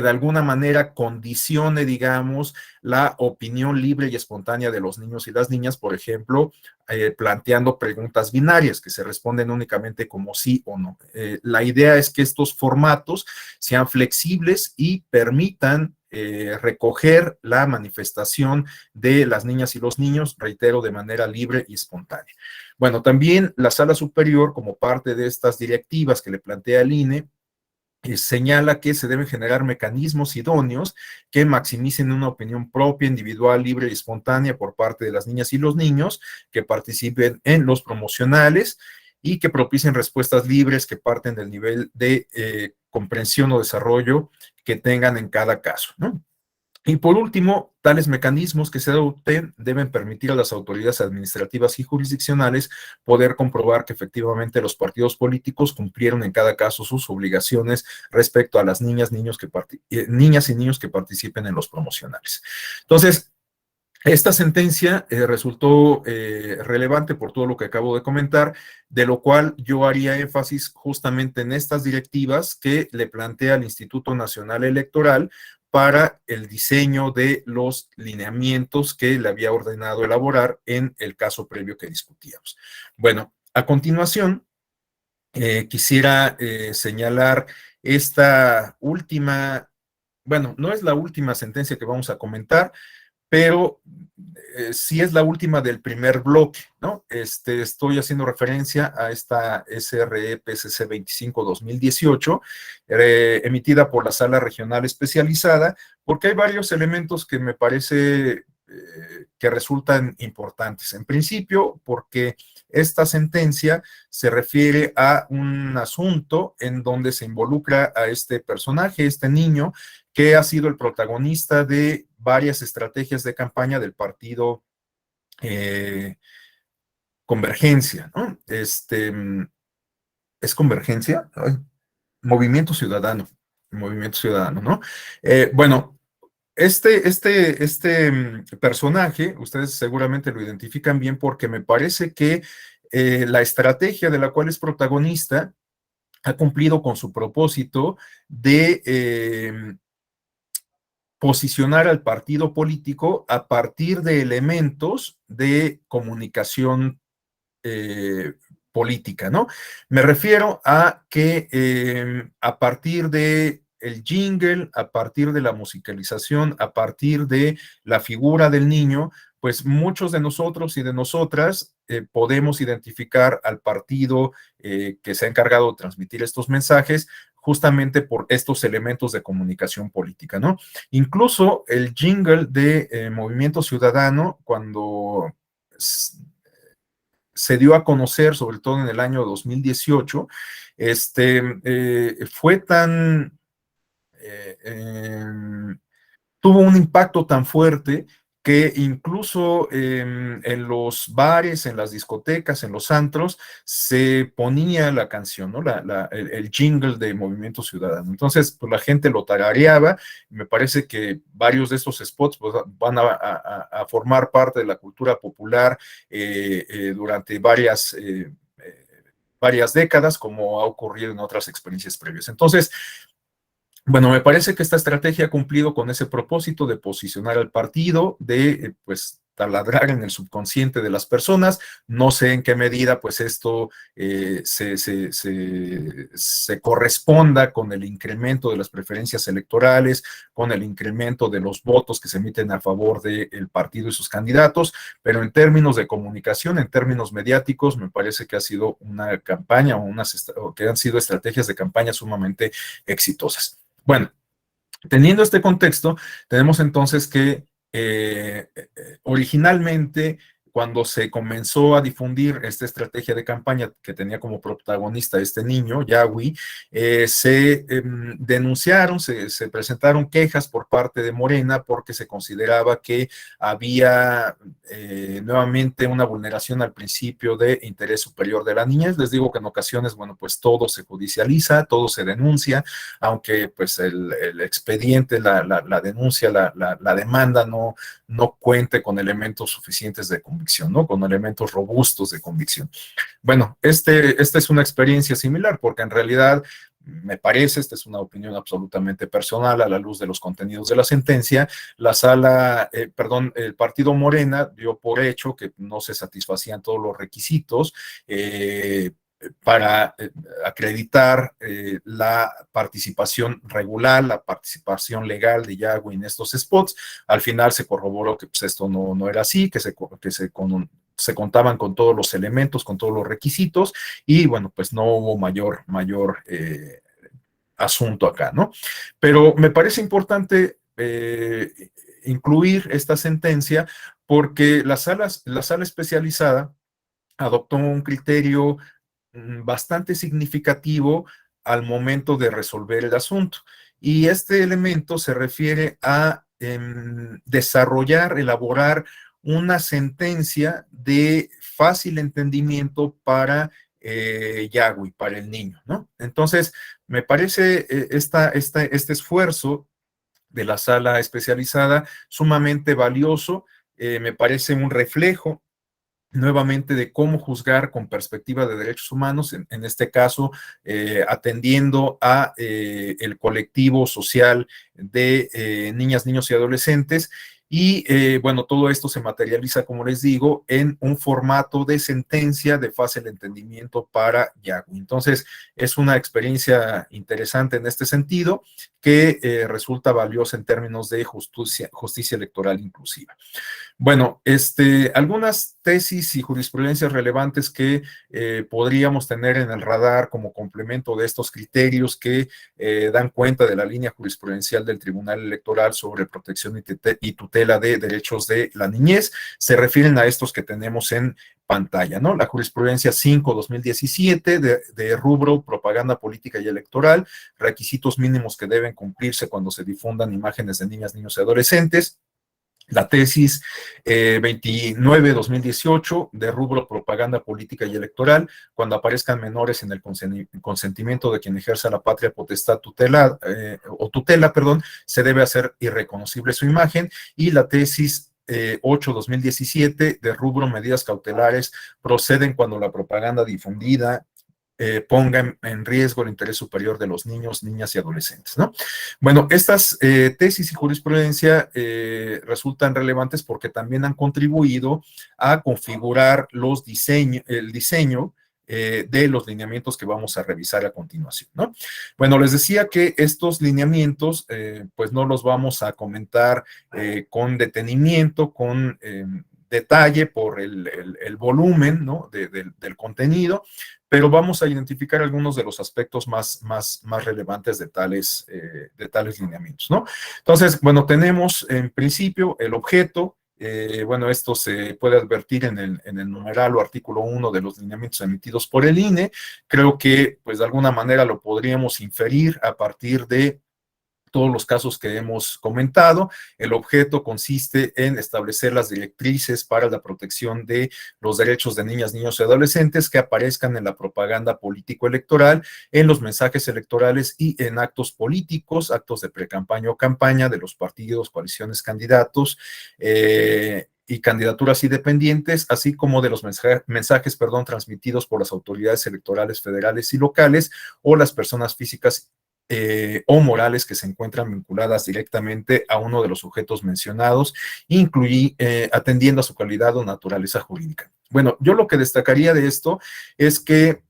de alguna manera condicione, digamos, la opinión libre y espontánea de los niños y las niñas, por ejemplo, planteando preguntas binarias que se responden únicamente como sí o no. La idea es que estos formatos sean flexibles y permitan recoger la manifestación de las niñas y los niños, reitero, de manera libre y espontánea. Bueno, también la Sala Superior, como parte de estas directivas que le plantea el INE, señala que se deben generar mecanismos idóneos que maximicen una opinión propia, individual, libre y espontánea por parte de las niñas y los niños que participen en los promocionales y que propicien respuestas libres que parten del nivel de comprensión o desarrollo que tengan en cada caso, ¿no? Y por último, tales mecanismos que se adopten deben permitir a las autoridades administrativas y jurisdiccionales poder comprobar que efectivamente los partidos políticos cumplieron en cada caso sus obligaciones respecto a las niñas y niños que participen en los promocionales. Entonces, esta sentencia resultó relevante por todo lo que acabo de comentar, de lo cual yo haría énfasis justamente en estas directivas que le plantea el Instituto Nacional Electoral para el diseño de los lineamientos que le había ordenado elaborar en el caso previo que discutíamos. Bueno, a continuación, quisiera señalar esta última, bueno, no es la última sentencia que vamos a comentar, pero sí es la última del primer bloque, ¿no? Estoy haciendo referencia a esta SRE PSC 25-2018, emitida por la Sala Regional Especializada, porque hay varios elementos que me parece que resultan importantes. En principio, porque esta sentencia se refiere a un asunto en donde se involucra a este personaje, este niño, que ha sido el protagonista de varias estrategias de campaña del partido Convergencia, ¿no? ¿Es Convergencia? Ay, Movimiento Ciudadano, ¿no? Bueno, este personaje, ustedes seguramente lo identifican bien porque me parece que la estrategia de la cual es protagonista ha cumplido con su propósito de posicionar al partido político a partir de elementos de comunicación política, ¿no? Me refiero a que a partir de el jingle, a partir de la musicalización, a partir de la figura del niño, pues muchos de nosotros y de nosotras podemos identificar al partido que se ha encargado de transmitir estos mensajes justamente por estos elementos de comunicación política, ¿no? Incluso el jingle de Movimiento Ciudadano, cuando se dio a conocer, sobre todo en el año 2018, fue tan... tuvo un impacto tan fuerte que incluso en los bares, en las discotecas, en los antros, se ponía la canción, ¿no? El jingle de Movimiento Ciudadano. Entonces, pues la gente lo tarareaba, y me parece que varios de estos spots pues, van a formar parte de la cultura popular durante varias décadas, como ha ocurrido en otras experiencias previas. Entonces, bueno, me parece que esta estrategia ha cumplido con ese propósito de posicionar al partido, de pues taladrar en el subconsciente de las personas. No sé en qué medida pues esto se corresponda con el incremento de las preferencias electorales, con el incremento de los votos que se emiten a favor del partido y sus candidatos, pero en términos de comunicación, en términos mediáticos, me parece que ha sido una campaña o que han sido estrategias de campaña sumamente exitosas. Bueno, teniendo este contexto, tenemos entonces que originalmente, cuando se comenzó a difundir esta estrategia de campaña que tenía como protagonista este niño, Yahweh, se denunciaron, se presentaron quejas por parte de Morena porque se consideraba que había nuevamente una vulneración al principio de interés superior de la niñez. Les digo que en ocasiones, bueno, pues todo se judicializa, todo se denuncia, aunque pues el expediente, la denuncia, la demanda no cuente con elementos suficientes de convicción, ¿no? Con elementos robustos de convicción. Bueno, esta es una experiencia similar, porque en realidad me parece, esta es una opinión absolutamente personal a la luz de los contenidos de la sentencia, el partido Morena dio por hecho que no se satisfacían todos los requisitos para acreditar la participación regular, la participación legal de Yahweh en estos spots. Al final se corroboró que pues, esto no era así, que se contaban con todos los elementos, con todos los requisitos, y bueno, pues no hubo mayor asunto acá, ¿no? Pero me parece importante incluir esta sentencia porque la sala especializada adoptó un criterio bastante significativo al momento de resolver el asunto. Y este elemento se refiere a elaborar una sentencia de fácil entendimiento para Yahweh, para el niño, ¿no? Entonces, me parece este esfuerzo de la sala especializada sumamente valioso, me parece un reflejo nuevamente de cómo juzgar con perspectiva de derechos humanos, en este caso atendiendo a el colectivo social de niñas, niños y adolescentes. Y bueno, todo esto se materializa, como les digo, en un formato de sentencia de fácil entendimiento para Yahweh. Entonces, es una experiencia interesante en este sentido que resulta valiosa en términos de justicia electoral inclusiva. Bueno, algunas tesis y jurisprudencias relevantes que podríamos tener en el radar como complemento de estos criterios que dan cuenta de la línea jurisprudencial del Tribunal Electoral sobre protección y tutela de derechos de la niñez, se refieren a estos que tenemos en pantalla, ¿no? La jurisprudencia 5/2017 de rubro propaganda política y electoral, requisitos mínimos que deben cumplirse cuando se difundan imágenes de niñas, niños y adolescentes. La tesis 29/2018 de rubro propaganda política y electoral, cuando aparezcan menores en el consentimiento de quien ejerza la patria potestad tutela, se debe hacer irreconocible su imagen. Y la tesis 8/2017 de rubro medidas cautelares proceden cuando la propaganda difundida ponga en riesgo el interés superior de los niños, niñas y adolescentes, ¿no? Bueno, estas tesis y jurisprudencia resultan relevantes porque también han contribuido a configurar el diseño de los lineamientos que vamos a revisar a continuación, ¿no? Bueno, les decía que estos lineamientos, pues no los vamos a comentar con detenimiento, con detalle por el volumen, ¿no? del contenido, pero vamos a identificar algunos de los aspectos más relevantes de tales lineamientos, ¿no? Entonces, bueno, tenemos en principio el objeto. Bueno, esto se puede advertir en el numeral o artículo 1 de los lineamientos emitidos por el INE. Creo que, pues, de alguna manera lo podríamos inferir a partir de todos los casos que hemos comentado. El objeto consiste en establecer las directrices para la protección de los derechos de niñas, niños y adolescentes que aparezcan en la propaganda político-electoral, en los mensajes electorales y en actos políticos, actos de precampaña o campaña de los partidos, coaliciones, candidatos, y candidaturas independientes, así como de los mensajes transmitidos por las autoridades electorales federales y locales o las personas físicas o morales que se encuentran vinculadas directamente a uno de los sujetos mencionados, atendiendo a su calidad o naturaleza jurídica. Bueno, yo lo que destacaría de esto es que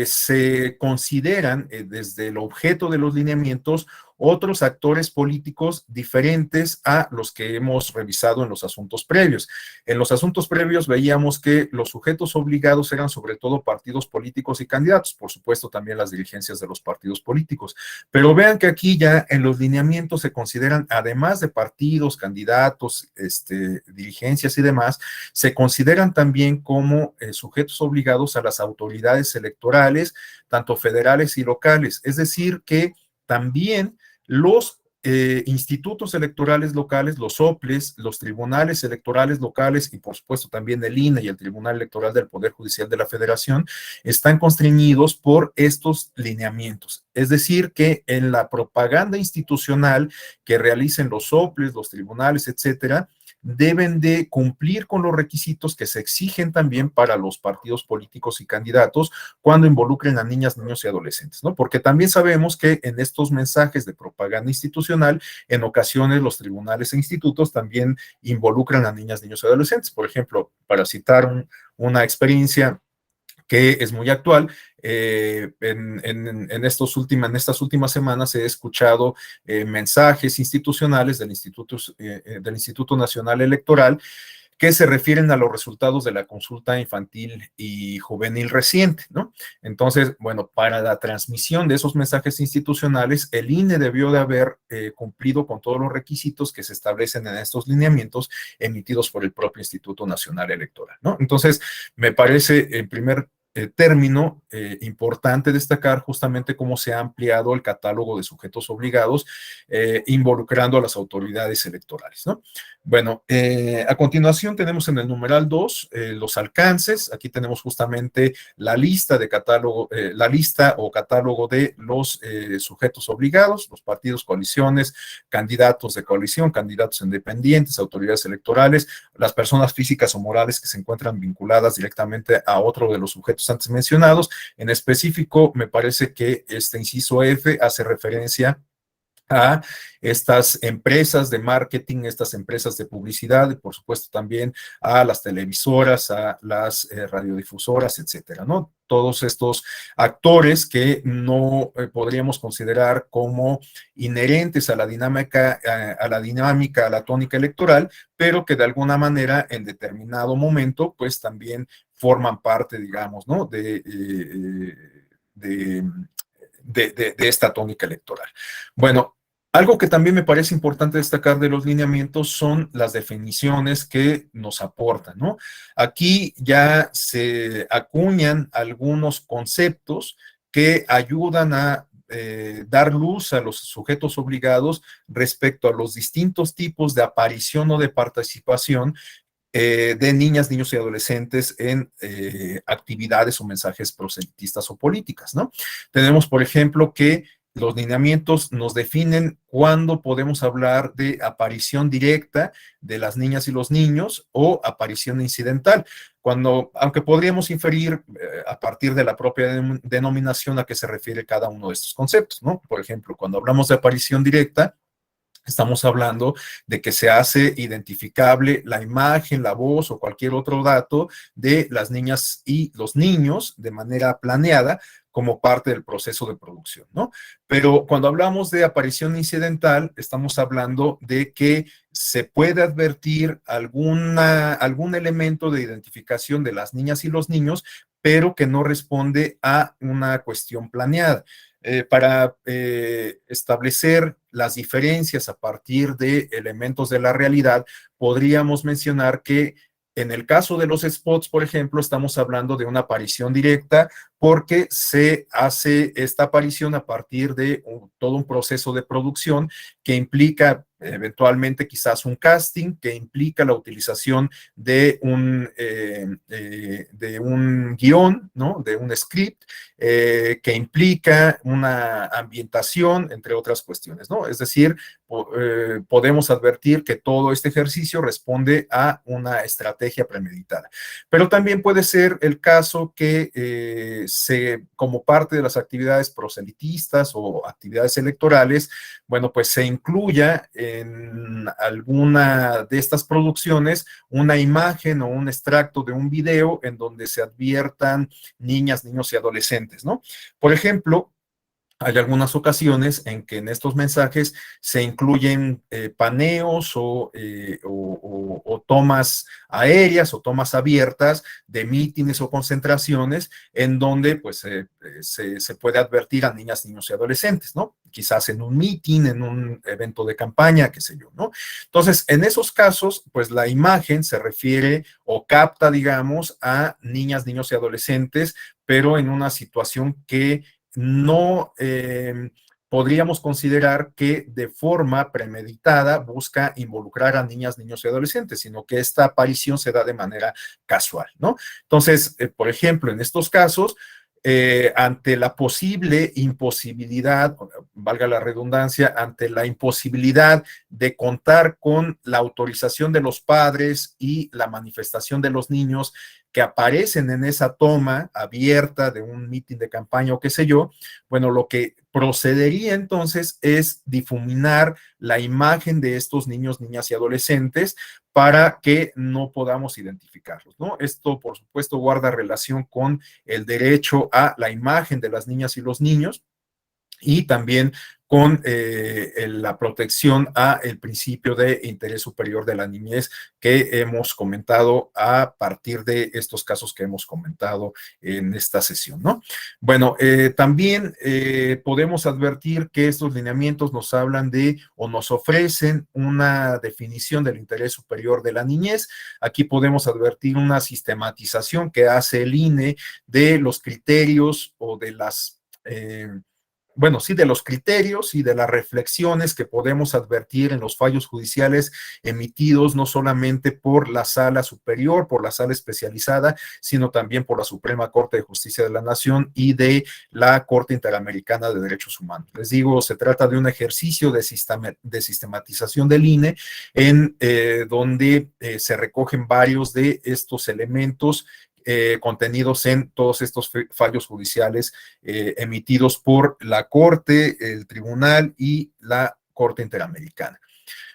se consideran desde el objeto de los lineamientos otros actores políticos diferentes a los que hemos revisado en los asuntos previos. En los asuntos previos veíamos que los sujetos obligados eran sobre todo partidos políticos y candidatos, por supuesto también las dirigencias de los partidos políticos, pero vean que aquí ya en los lineamientos se consideran, además de partidos, candidatos, dirigencias y demás, se consideran también como sujetos obligados a las autoridades electorales, tanto federales y locales, es decir, que también los institutos electorales locales, los OPLES, los tribunales electorales locales y por supuesto también el INE y el Tribunal Electoral del Poder Judicial de la Federación están constreñidos por estos lineamientos. Es decir, que en la propaganda institucional que realicen los OPLES, los tribunales, etcétera, deben de cumplir con los requisitos que se exigen también para los partidos políticos y candidatos cuando involucren a niñas, niños y adolescentes, ¿no? Porque también sabemos que en estos mensajes de propaganda institucional, en ocasiones los tribunales e institutos también involucran a niñas, niños y adolescentes. Por ejemplo, para citar una experiencia que es muy actual. En estas últimas semanas he escuchado mensajes institucionales del Instituto Nacional Electoral que se refieren a los resultados de la consulta infantil y juvenil reciente, ¿no? Entonces, bueno, para la transmisión de esos mensajes institucionales, el INE debió de haber cumplido con todos los requisitos que se establecen en estos lineamientos emitidos por el propio Instituto Nacional Electoral, ¿no? Entonces, me parece, en primer término, importante destacar justamente cómo se ha ampliado el catálogo de sujetos obligados involucrando a las autoridades electorales, ¿no? Bueno, a continuación tenemos en el numeral 2 los alcances. Aquí tenemos justamente la lista de catálogo, la lista o catálogo de los sujetos obligados, los partidos, coaliciones, candidatos de coalición, candidatos independientes, autoridades electorales, las personas físicas o morales que se encuentran vinculadas directamente a otro de los sujetos antes mencionados. En específico, me parece que este inciso F hace referencia a estas empresas de marketing, estas empresas de publicidad, y por supuesto también a las televisoras, a las radiodifusoras, etcétera, ¿no? Todos estos actores que no podríamos considerar como inherentes a la dinámica, a la tónica electoral, pero que de alguna manera en determinado momento, pues también forman parte, digamos, ¿no? De esta tónica electoral. Bueno, algo que también me parece importante destacar de los lineamientos son las definiciones que nos aportan, ¿no? Aquí ya se acuñan algunos conceptos que ayudan a dar luz a los sujetos obligados respecto a los distintos tipos de aparición o de participación de niñas, niños y adolescentes en actividades o mensajes proselitistas o políticas, ¿no? Tenemos, por ejemplo, que los lineamientos nos definen cuándo podemos hablar de aparición directa de las niñas y los niños o aparición incidental, cuando, aunque podríamos inferir a partir de la propia denominación a qué se refiere cada uno de estos conceptos, ¿no? Por ejemplo, cuando hablamos de aparición directa, estamos hablando de que se hace identificable la imagen, la voz o cualquier otro dato de las niñas y los niños de manera planeada como parte del proceso de producción, ¿no? Pero cuando hablamos de aparición incidental, estamos hablando de que se puede advertir algún elemento de identificación de las niñas y los niños, pero que no responde a una cuestión planeada. Para establecer las diferencias a partir de elementos de la realidad, podríamos mencionar que en el caso de los spots, por ejemplo, estamos hablando de una aparición directa porque se hace esta aparición a partir de todo un proceso de producción que implica eventualmente quizás un casting, que implica la utilización de un guión, ¿no? De un script, que implica una ambientación, entre otras cuestiones, ¿no? Es decir, podemos advertir que todo este ejercicio responde a una estrategia premeditada. Pero también puede ser el caso que como parte de las actividades proselitistas o actividades electorales, bueno, pues se incluya en alguna de estas producciones una imagen o un extracto de un video en donde se adviertan niñas, niños y adolescentes, ¿no? Por ejemplo, hay algunas ocasiones en que en estos mensajes se incluyen paneos o tomas aéreas o tomas abiertas de mítines o concentraciones en donde pues se puede advertir a niñas, niños y adolescentes, ¿no? Quizás en un mítin, en un evento de campaña, qué sé yo, ¿no? Entonces, en esos casos, pues la imagen se refiere o capta, digamos, a niñas, niños y adolescentes, pero en una situación que no podríamos considerar que de forma premeditada busca involucrar a niñas, niños y adolescentes, sino que esta aparición se da de manera casual, ¿no? Entonces, por ejemplo, en estos casos, ante la posible imposibilidad, valga la redundancia, ante la imposibilidad de contar con la autorización de los padres y la manifestación de los niños que aparecen en esa toma abierta de un mitin de campaña o qué sé yo, bueno, lo que procedería entonces es difuminar la imagen de estos niños, niñas y adolescentes para que no podamos identificarlos, ¿no? Esto, por supuesto, guarda relación con el derecho a la imagen de las niñas y los niños y también con la protección a el principio de interés superior de la niñez que hemos comentado a partir de estos casos que hemos comentado en esta sesión, ¿no? Bueno, también podemos advertir que estos lineamientos nos hablan de o nos ofrecen una definición del interés superior de la niñez. Aquí podemos advertir una sistematización que hace el INE de los criterios o de las bueno, sí, de los criterios y de las reflexiones que podemos advertir en los fallos judiciales emitidos no solamente por la Sala Superior, por la Sala Especializada, sino también por la Suprema Corte de Justicia de la Nación y de la Corte Interamericana de Derechos Humanos. Les digo, se trata de un ejercicio de sistematización del INE en donde se recogen varios de estos elementos contenidos en todos estos fallos judiciales emitidos por la Corte, el Tribunal y la Corte Interamericana.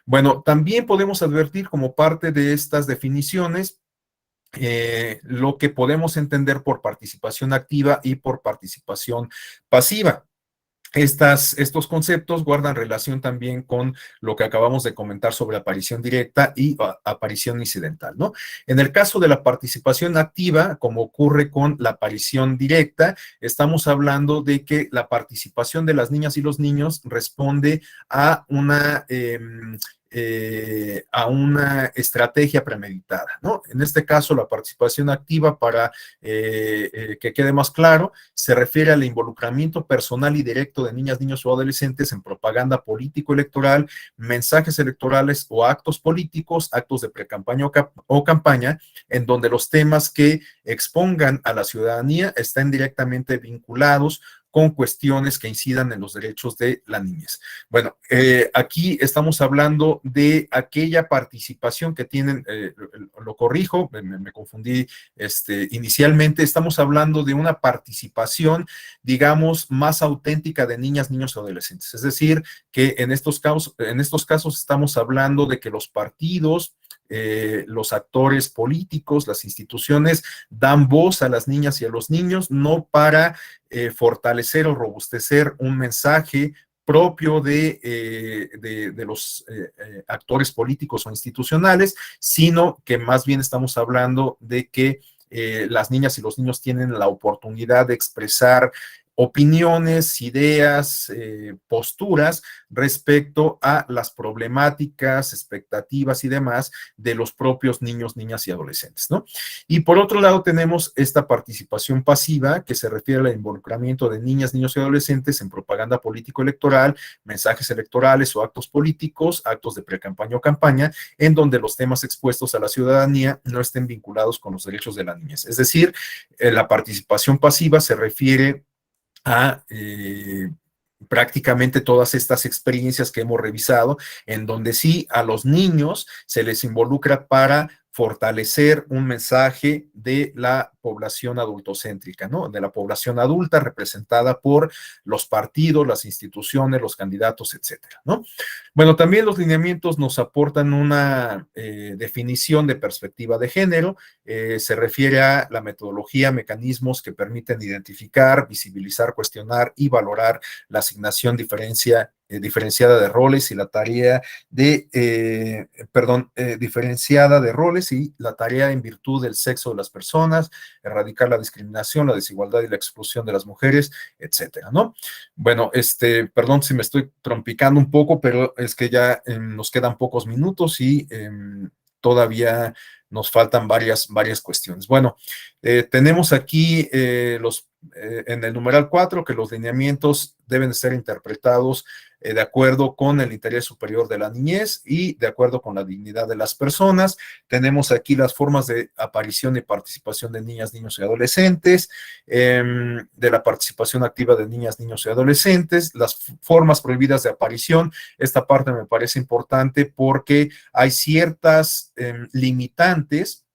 Bueno, también podemos advertir como parte de estas definiciones lo que podemos entender por participación activa y por participación pasiva. Estos conceptos guardan relación también con lo que acabamos de comentar sobre aparición directa y aparición incidental, ¿no? En el caso de la participación activa, como ocurre con la aparición directa, estamos hablando de que la participación de las niñas y los niños responde a una estrategia premeditada, ¿no? En este caso, la participación activa, para que quede más claro, se refiere al involucramiento personal y directo de niñas, niños o adolescentes en propaganda político-electoral, mensajes electorales o actos políticos, actos de precampaña o campaña, en donde los temas que expongan a la ciudadanía estén directamente vinculados con cuestiones que incidan en los derechos de la niñez. Bueno, aquí estamos hablando de aquella participación que tienen, lo corrijo, me confundí inicialmente, estamos hablando de una participación, digamos, más auténtica de niñas, niños y adolescentes. Es decir, que en estos casos estamos hablando de que los partidos, los actores políticos, las instituciones dan voz a las niñas y a los niños, no para fortalecer o robustecer un mensaje propio de los actores políticos o institucionales, sino que más bien estamos hablando de que las niñas y los niños tienen la oportunidad de expresar opiniones, ideas, posturas respecto a las problemáticas, expectativas y demás de los propios niños, niñas y adolescentes, ¿no? Y por otro lado tenemos esta participación pasiva que se refiere al involucramiento de niñas, niños y adolescentes en propaganda político-electoral, mensajes electorales o actos políticos, actos de precampaña o campaña, en donde los temas expuestos a la ciudadanía no estén vinculados con los derechos de la niñez. Es decir, la participación pasiva se refiere a prácticamente todas estas experiencias que hemos revisado, en donde sí a los niños se les involucra para fortalecer un mensaje de la población adultocéntrica, ¿no? De la población adulta representada por los partidos, las instituciones, los candidatos, etcétera, ¿no? Bueno, también los lineamientos nos aportan una definición de perspectiva de género, se refiere a la metodología, mecanismos que permiten identificar, visibilizar, cuestionar y valorar la asignación diferenciada de roles y la tarea diferenciada de roles y la tarea en virtud del sexo de las personas, erradicar la discriminación, la desigualdad y la exclusión de las mujeres, etcétera, ¿no? Bueno, perdón si me estoy trompicando un poco, pero es que ya nos quedan pocos minutos y todavía nos faltan varias cuestiones. Bueno, tenemos aquí en el numeral 4 que los lineamientos deben ser interpretados de acuerdo con el interés superior de la niñez y de acuerdo con la dignidad de las personas. Tenemos aquí las formas de aparición y participación de niñas, niños y adolescentes, de la participación activa de niñas, niños y adolescentes, las formas prohibidas de aparición. Esta parte me parece importante porque hay ciertas limitantes,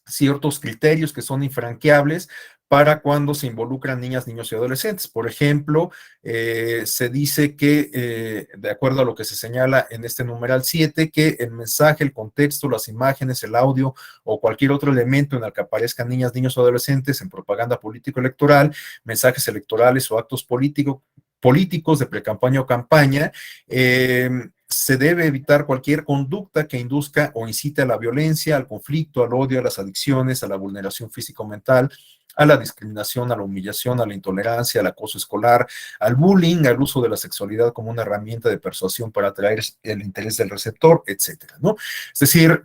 ciertos criterios que son infranqueables para cuando se involucran niñas, niños y adolescentes. Por ejemplo, se dice que, de acuerdo a lo que se señala en este numeral 7, que el mensaje, el contexto, las imágenes, el audio o cualquier otro elemento en el que aparezcan niñas, niños o adolescentes en propaganda político-electoral, mensajes electorales o actos políticos de precampaña o campaña, se debe evitar cualquier conducta que induzca o incite a la violencia, al conflicto, al odio, a las adicciones, a la vulneración físico-mental, a la discriminación, a la humillación, a la intolerancia, al acoso escolar, al bullying, al uso de la sexualidad como una herramienta de persuasión para atraer el interés del receptor, etcétera, ¿no? Es decir,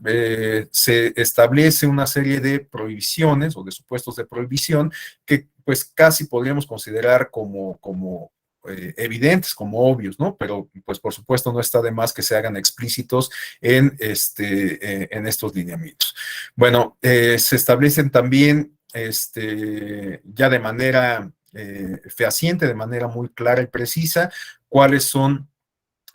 se establece una serie de prohibiciones o de supuestos de prohibición que pues casi podríamos considerar como evidentes, como obvios, ¿no? Pero pues por supuesto no está de más que se hagan explícitos en estos lineamientos. Bueno, se establecen también ya de manera fehaciente, de manera muy clara y precisa, cuáles son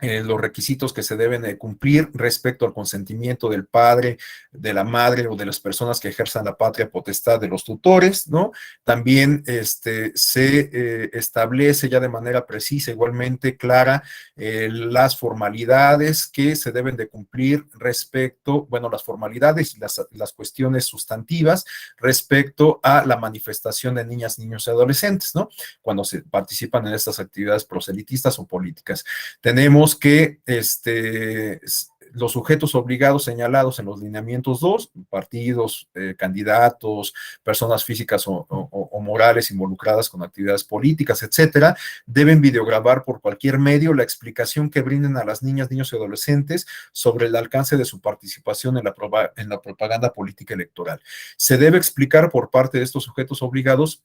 los requisitos que se deben cumplir respecto al consentimiento del padre, de la madre o de las personas que ejerzan la patria potestad de los tutores, ¿no? También se establece ya de manera precisa, igualmente clara, las formalidades que se deben de cumplir respecto, bueno, las formalidades y las cuestiones sustantivas respecto a la manifestación de niñas, niños y adolescentes, ¿no? Cuando se participan en estas actividades proselitistas o políticas. Tenemos que los sujetos obligados señalados en los lineamientos 2, partidos, candidatos, personas físicas o morales involucradas con actividades políticas, etcétera, deben videograbar por cualquier medio la explicación que brinden a las niñas, niños y adolescentes sobre el alcance de su participación en la propaganda política electoral. Se debe explicar por parte de estos sujetos obligados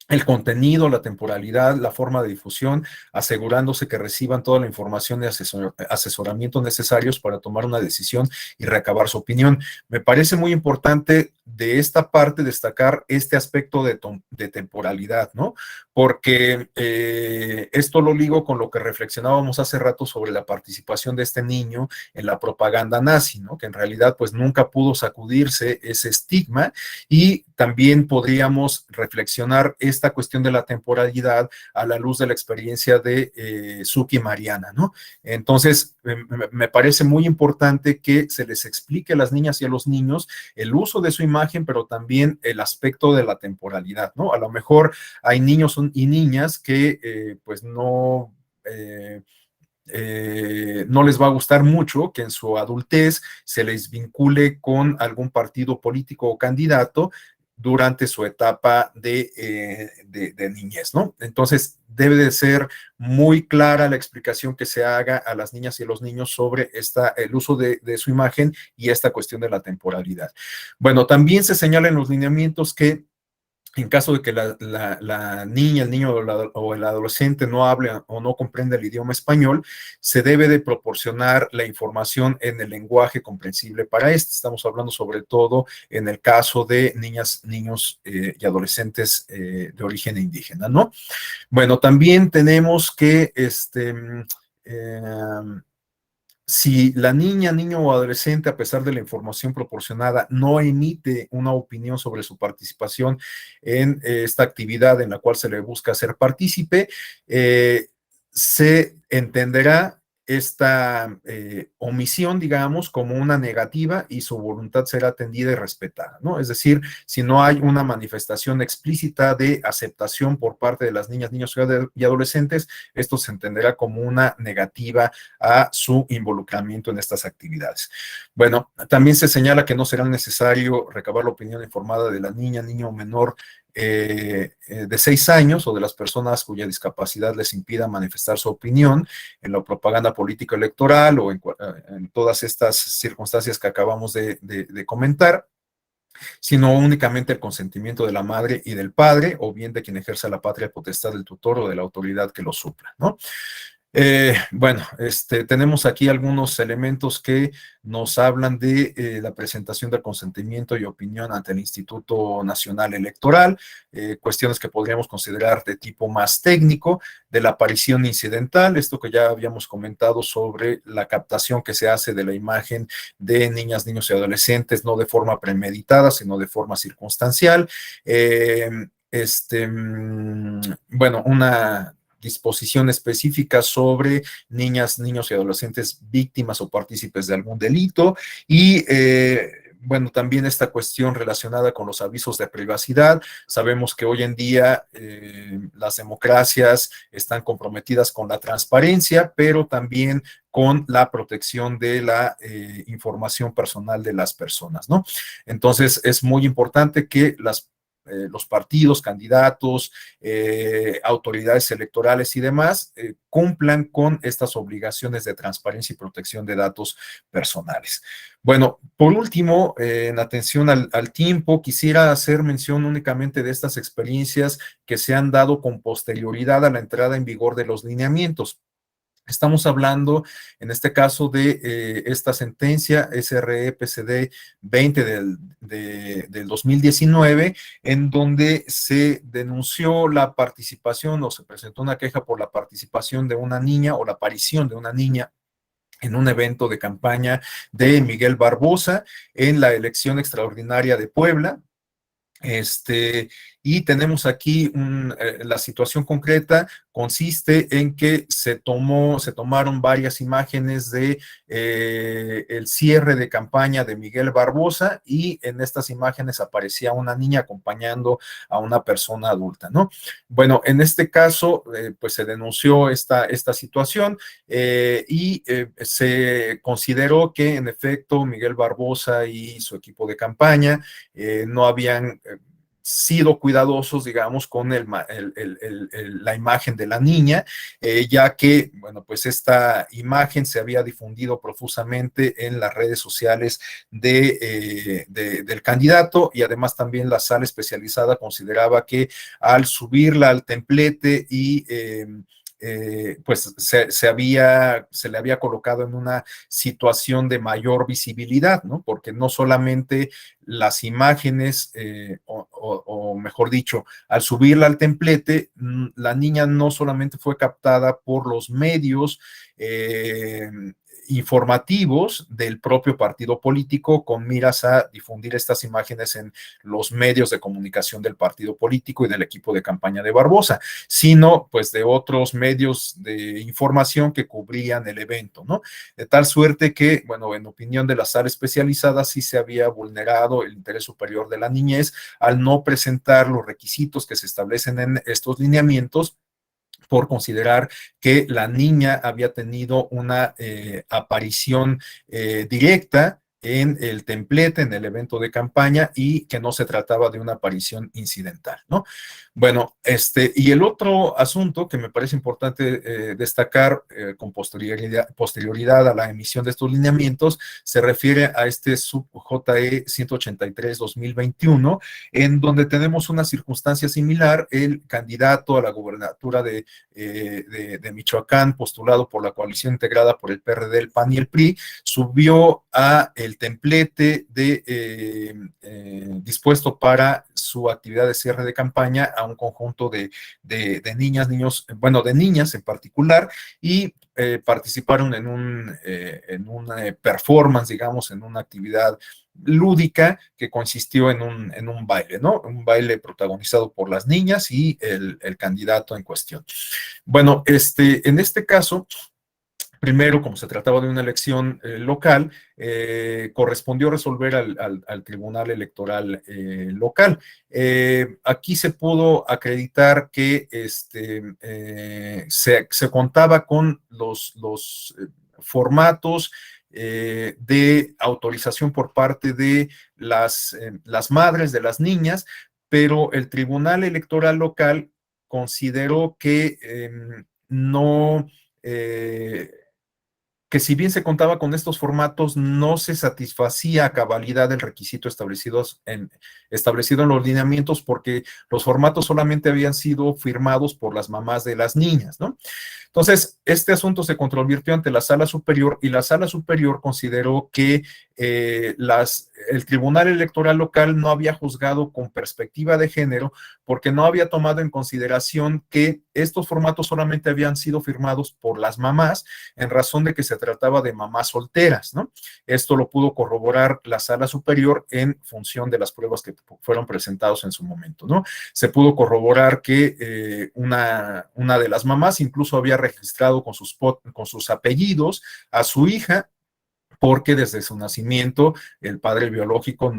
el contenido, la temporalidad, la forma de difusión, asegurándose que reciban toda la información y asesoramiento necesarios para tomar una decisión y recabar su opinión. Me parece muy importante de esta parte destacar este aspecto de temporalidad, ¿no? Porque esto lo ligo con lo que reflexionábamos hace rato sobre la participación de este niño en la propaganda nazi, ¿no? Que en realidad pues nunca pudo sacudirse ese estigma y también podríamos reflexionar esta cuestión de la temporalidad a la luz de la experiencia de Suki y Mariana, ¿no? Entonces, me parece muy importante que se les explique a las niñas y a los niños el uso de su imagen, pero también el aspecto de la temporalidad, ¿no? A lo mejor hay niños y niñas que pues no les va a gustar mucho que en su adultez se les vincule con algún partido político o candidato durante su etapa de niñez, ¿no? Entonces, debe de ser muy clara la explicación que se haga a las niñas y a los niños sobre el uso de su imagen y esta cuestión de la temporalidad. Bueno, también se señala en los lineamientos que en caso de que la niña, el niño o el adolescente no hable o no comprenda el idioma español, se debe de proporcionar la información en el lenguaje comprensible para este. Estamos hablando sobre todo en el caso de niñas, niños y adolescentes de origen indígena, ¿no? Bueno, también tenemos que si la niña, niño o adolescente, a pesar de la información proporcionada, no emite una opinión sobre su participación en esta actividad en la cual se le busca hacer partícipe, se entenderá esta omisión, digamos, como una negativa y su voluntad será atendida y respetada, ¿no? Es decir, si no hay una manifestación explícita de aceptación por parte de las niñas, niños y adolescentes, esto se entenderá como una negativa a su involucramiento en estas actividades. Bueno, también se señala que no será necesario recabar la opinión informada de la niña, niño o menor de 6 años o de las personas cuya discapacidad les impida manifestar su opinión en la propaganda política electoral o en todas estas circunstancias que acabamos de comentar, sino únicamente el consentimiento de la madre y del padre, o bien de quien ejerza la patria potestad del tutor o de la autoridad que lo supla, ¿no? Bueno, tenemos aquí algunos elementos que nos hablan de la presentación del consentimiento y opinión ante el Instituto Nacional Electoral, cuestiones que podríamos considerar de tipo más técnico, de la aparición incidental, esto que ya habíamos comentado sobre la captación que se hace de la imagen de niñas, niños y adolescentes, no de forma premeditada, sino de forma circunstancial. Bueno, una disposición específica sobre niñas, niños y adolescentes víctimas o partícipes de algún delito y bueno, también esta cuestión relacionada con los avisos de privacidad. Sabemos que hoy en día las democracias están comprometidas con la transparencia, pero también con la protección de la información personal de las personas, ¿no? Entonces, es muy importante que los partidos, candidatos, autoridades electorales y demás cumplan con estas obligaciones de transparencia y protección de datos personales. Bueno, por último, en atención al tiempo, quisiera hacer mención únicamente de estas experiencias que se han dado con posterioridad a la entrada en vigor de los lineamientos. Estamos hablando, en este caso, de esta sentencia SRE-PCD 20 del 2019, en donde se denunció la participación o se presentó una queja por la participación de una niña o la aparición de una niña en un evento de campaña de Miguel Barbosa en la elección extraordinaria de Puebla. Y tenemos aquí la situación concreta consiste en que se tomaron varias imágenes de el cierre de campaña de Miguel Barbosa y en estas imágenes aparecía una niña acompañando a una persona adulta, ¿no? Bueno, en este caso, pues se denunció esta situación y se consideró que en efecto Miguel Barbosa y su equipo de campaña no habían sido cuidadosos, digamos, con la imagen de la niña, ya que, bueno, pues esta imagen se había difundido profusamente en las redes sociales del candidato y además también la sala especializada consideraba que al subirla al templete y pues se le había colocado en una situación de mayor visibilidad, ¿no? Porque no solamente las imágenes, o mejor dicho, al subirla al templete, la niña no solamente fue captada por los medios informativos del propio partido político con miras a difundir estas imágenes en los medios de comunicación del partido político y del equipo de campaña de Barbosa, sino pues de otros medios de información que cubrían el evento, ¿no? De tal suerte que, bueno, en opinión de la sala especializada sí se había vulnerado el interés superior de la niñez al no presentar los requisitos que se establecen en estos lineamientos por considerar que la niña había tenido una aparición directa en el templete, en el evento de campaña y que no se trataba de una aparición incidental, ¿no? Bueno, y el otro asunto que me parece importante destacar con posterioridad a la emisión de estos lineamientos se refiere a este sub JE 183-2021, en donde tenemos una circunstancia similar. El candidato a la gubernatura de Michoacán, postulado por la coalición integrada por el PRD, el PAN y el PRI, subió a el templete dispuesto para su actividad de cierre de campaña a un conjunto de niñas, niños, bueno, de niñas en particular, y participaron en una performance, digamos, en una actividad lúdica que consistió en un baile, ¿no? Un baile protagonizado por las niñas y el candidato en cuestión. Bueno, en este caso, primero, como se trataba de una elección local, correspondió resolver al Tribunal Electoral local. Aquí se pudo acreditar que se contaba con los formatos de autorización por parte de las madres de las niñas, pero el Tribunal Electoral local consideró que no... que si bien se contaba con estos formatos, no se satisfacía a cabalidad el requisito establecido en los lineamientos, porque los formatos solamente habían sido firmados por las mamás de las niñas, ¿no? Entonces, este asunto se controvirtió ante la Sala Superior y la Sala Superior consideró que el Tribunal Electoral local no había juzgado con perspectiva de género porque no había tomado en consideración que estos formatos solamente habían sido firmados por las mamás en razón de que se trataba de mamás solteras, ¿no? Esto lo pudo corroborar la Sala Superior en función de las pruebas que fueron presentados en su momento, ¿no? Se pudo corroborar que una de las mamás incluso había registrado con sus apellidos a su hija, porque desde su nacimiento el padre biológico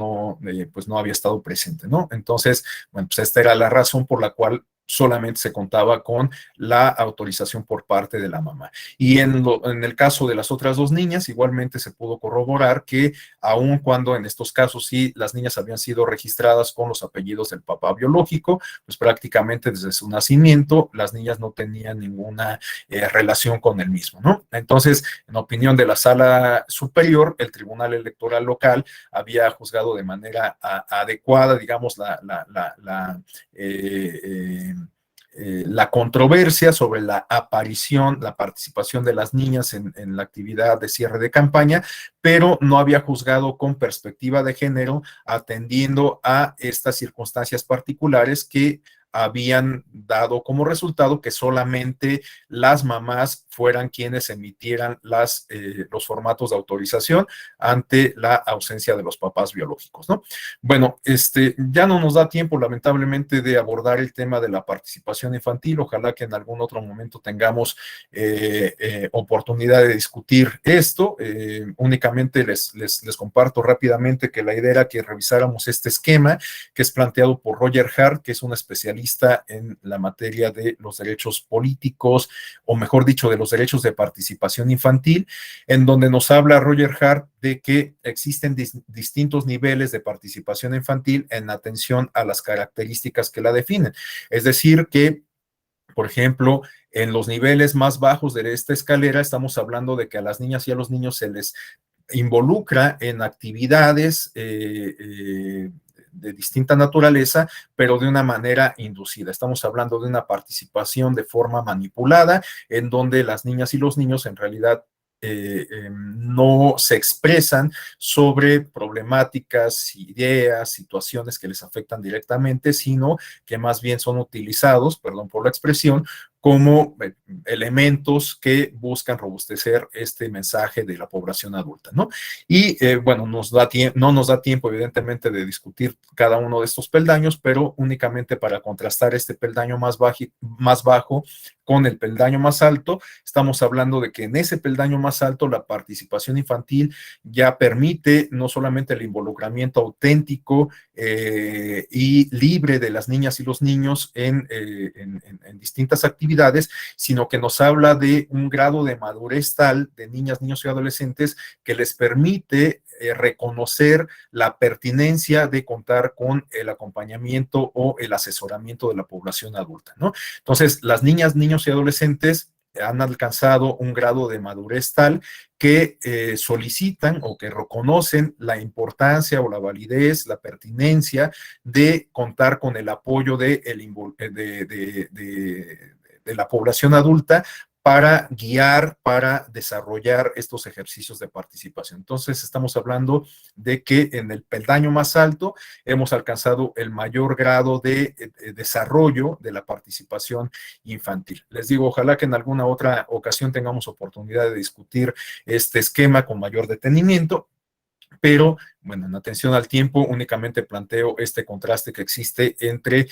pues no había estado presente, ¿no? Entonces, bueno, pues esta era la razón por la cual solamente se contaba con la autorización por parte de la mamá. Y en el caso de las otras dos niñas, igualmente se pudo corroborar que aun cuando en estos casos sí las niñas habían sido registradas con los apellidos del papá biológico, pues prácticamente desde su nacimiento las niñas no tenían ninguna relación con el mismo, ¿no? Entonces, en opinión de la Sala Superior, el Tribunal Electoral local había juzgado de manera adecuada, digamos, la controversia sobre la participación de las niñas en la actividad de cierre de campaña, pero no había juzgado con perspectiva de género, atendiendo a estas circunstancias particulares que habían dado como resultado que solamente las mamás fueran quienes emitieran los formatos de autorización ante la ausencia de los papás biológicos, ¿no? Bueno, ya no nos da tiempo, lamentablemente, de abordar el tema de la participación infantil. Ojalá que en algún otro momento tengamos oportunidad de discutir esto. Únicamente les comparto rápidamente que la idea era que revisáramos este esquema que es planteado por Roger Hart, que es un especialista en la materia de los derechos políticos, o mejor dicho, de los derechos de participación infantil, en donde nos habla Roger Hart de que existen distintos niveles de participación infantil en atención a las características que la definen. Es decir, que, por ejemplo, en los niveles más bajos de esta escalera estamos hablando de que a las niñas y a los niños se les involucra en actividades de distinta naturaleza, pero de una manera inducida. Estamos hablando de una participación de forma manipulada, en donde las niñas y los niños en realidad no se expresan sobre problemáticas, ideas, situaciones que les afectan directamente, sino que más bien son utilizados, perdón por la expresión, como elementos que buscan robustecer este mensaje de la población adulta, ¿no? Y bueno, no nos da tiempo, evidentemente, de discutir cada uno de estos peldaños, pero únicamente para contrastar este peldaño más bajo con el peldaño más alto, estamos hablando de que en ese peldaño más alto la participación infantil ya permite no solamente el involucramiento auténtico y libre de las niñas y los niños en distintas actividades, sino que nos habla de un grado de madurez tal de niñas, niños y adolescentes que les permite reconocer la pertinencia de contar con el acompañamiento o el asesoramiento de la población adulta, ¿no? Entonces, las niñas, niños y adolescentes han alcanzado un grado de madurez tal que solicitan o que reconocen la importancia o la validez, la pertinencia de contar con el apoyo de la población adulta para guiar, para desarrollar estos ejercicios de participación. Entonces, estamos hablando de que en el peldaño más alto hemos alcanzado el mayor grado de desarrollo de la participación infantil. Les digo, ojalá que en alguna otra ocasión tengamos oportunidad de discutir este esquema con mayor detenimiento, pero bueno, en atención al tiempo, únicamente planteo este contraste que existe entre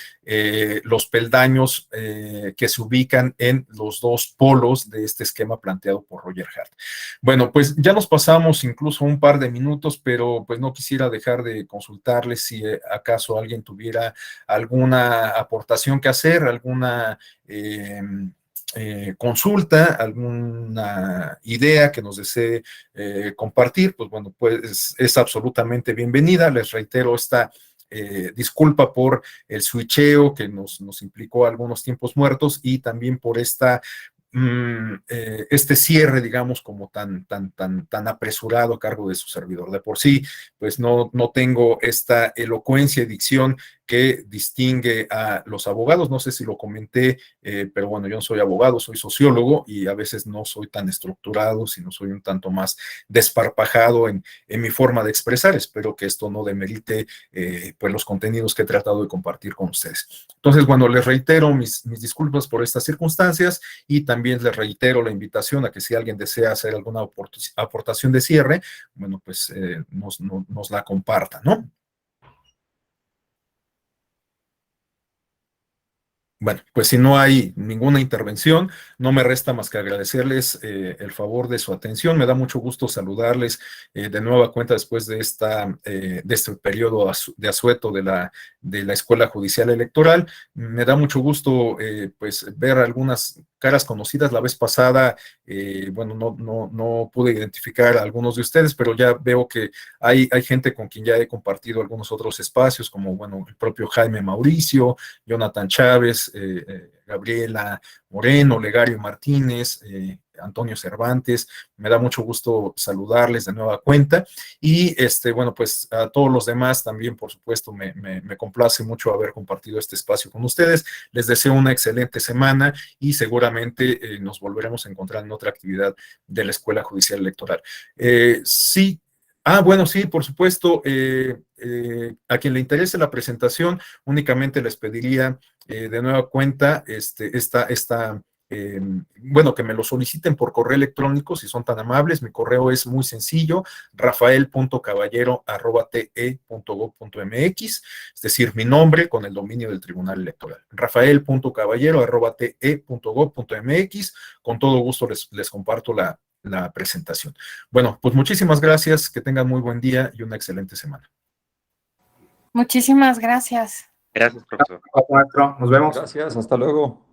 los peldaños que se ubican en los dos polos de este esquema planteado por Roger Hart. Bueno, pues ya nos pasamos incluso un par de minutos, pero pues no quisiera dejar de consultarles si acaso alguien tuviera alguna aportación que hacer, alguna consulta, alguna idea que nos desee compartir, pues bueno, pues es absolutamente bienvenida. Les reitero esta disculpa por el switcheo que nos implicó algunos tiempos muertos y también por este cierre, digamos, como tan apresurado a cargo de su servidor. De por sí, pues no tengo esta elocuencia y dicción que distingue a los abogados. No sé si lo comenté, pero bueno, yo no soy abogado, soy sociólogo y a veces no soy tan estructurado, sino soy un tanto más desparpajado en mi forma de expresar. Espero que esto no demerite pues los contenidos que he tratado de compartir con ustedes. Entonces, bueno, les reitero mis disculpas por estas circunstancias y también les reitero la invitación a que si alguien desea hacer alguna aportación de cierre, bueno, pues nos la comparta, ¿no? Bueno, pues si no hay ninguna intervención, no me resta más que agradecerles el favor de su atención. Me da mucho gusto saludarles de nueva cuenta después de este periodo de asueto de la Escuela Judicial Electoral. Me da mucho gusto pues ver algunas caras conocidas. La vez pasada, bueno, no pude identificar a algunos de ustedes, pero ya veo que hay gente con quien ya he compartido algunos otros espacios, como, bueno, el propio Jaime Mauricio, Jonathan Chávez, Gabriela Moreno, Legario Martínez, Antonio Cervantes. Me da mucho gusto saludarles de nueva cuenta y bueno, pues a todos los demás también, por supuesto, me complace mucho haber compartido este espacio con ustedes. Les deseo una excelente semana y seguramente nos volveremos a encontrar en otra actividad de la Escuela Judicial Electoral. Sí. Bueno, sí, por supuesto, a quien le interese la presentación, únicamente les pediría de nueva cuenta bueno, que me lo soliciten por correo electrónico, si son tan amables. Mi correo es muy sencillo, rafael.caballero@te.gov.mx, es decir, mi nombre con el dominio del Tribunal Electoral, rafael.caballero@te.gov.mx. Con todo gusto les comparto la presentación. Bueno, pues muchísimas gracias, que tengan muy buen día y una excelente semana. Muchísimas gracias. Gracias, profesor. Nos vemos. Gracias, hasta luego.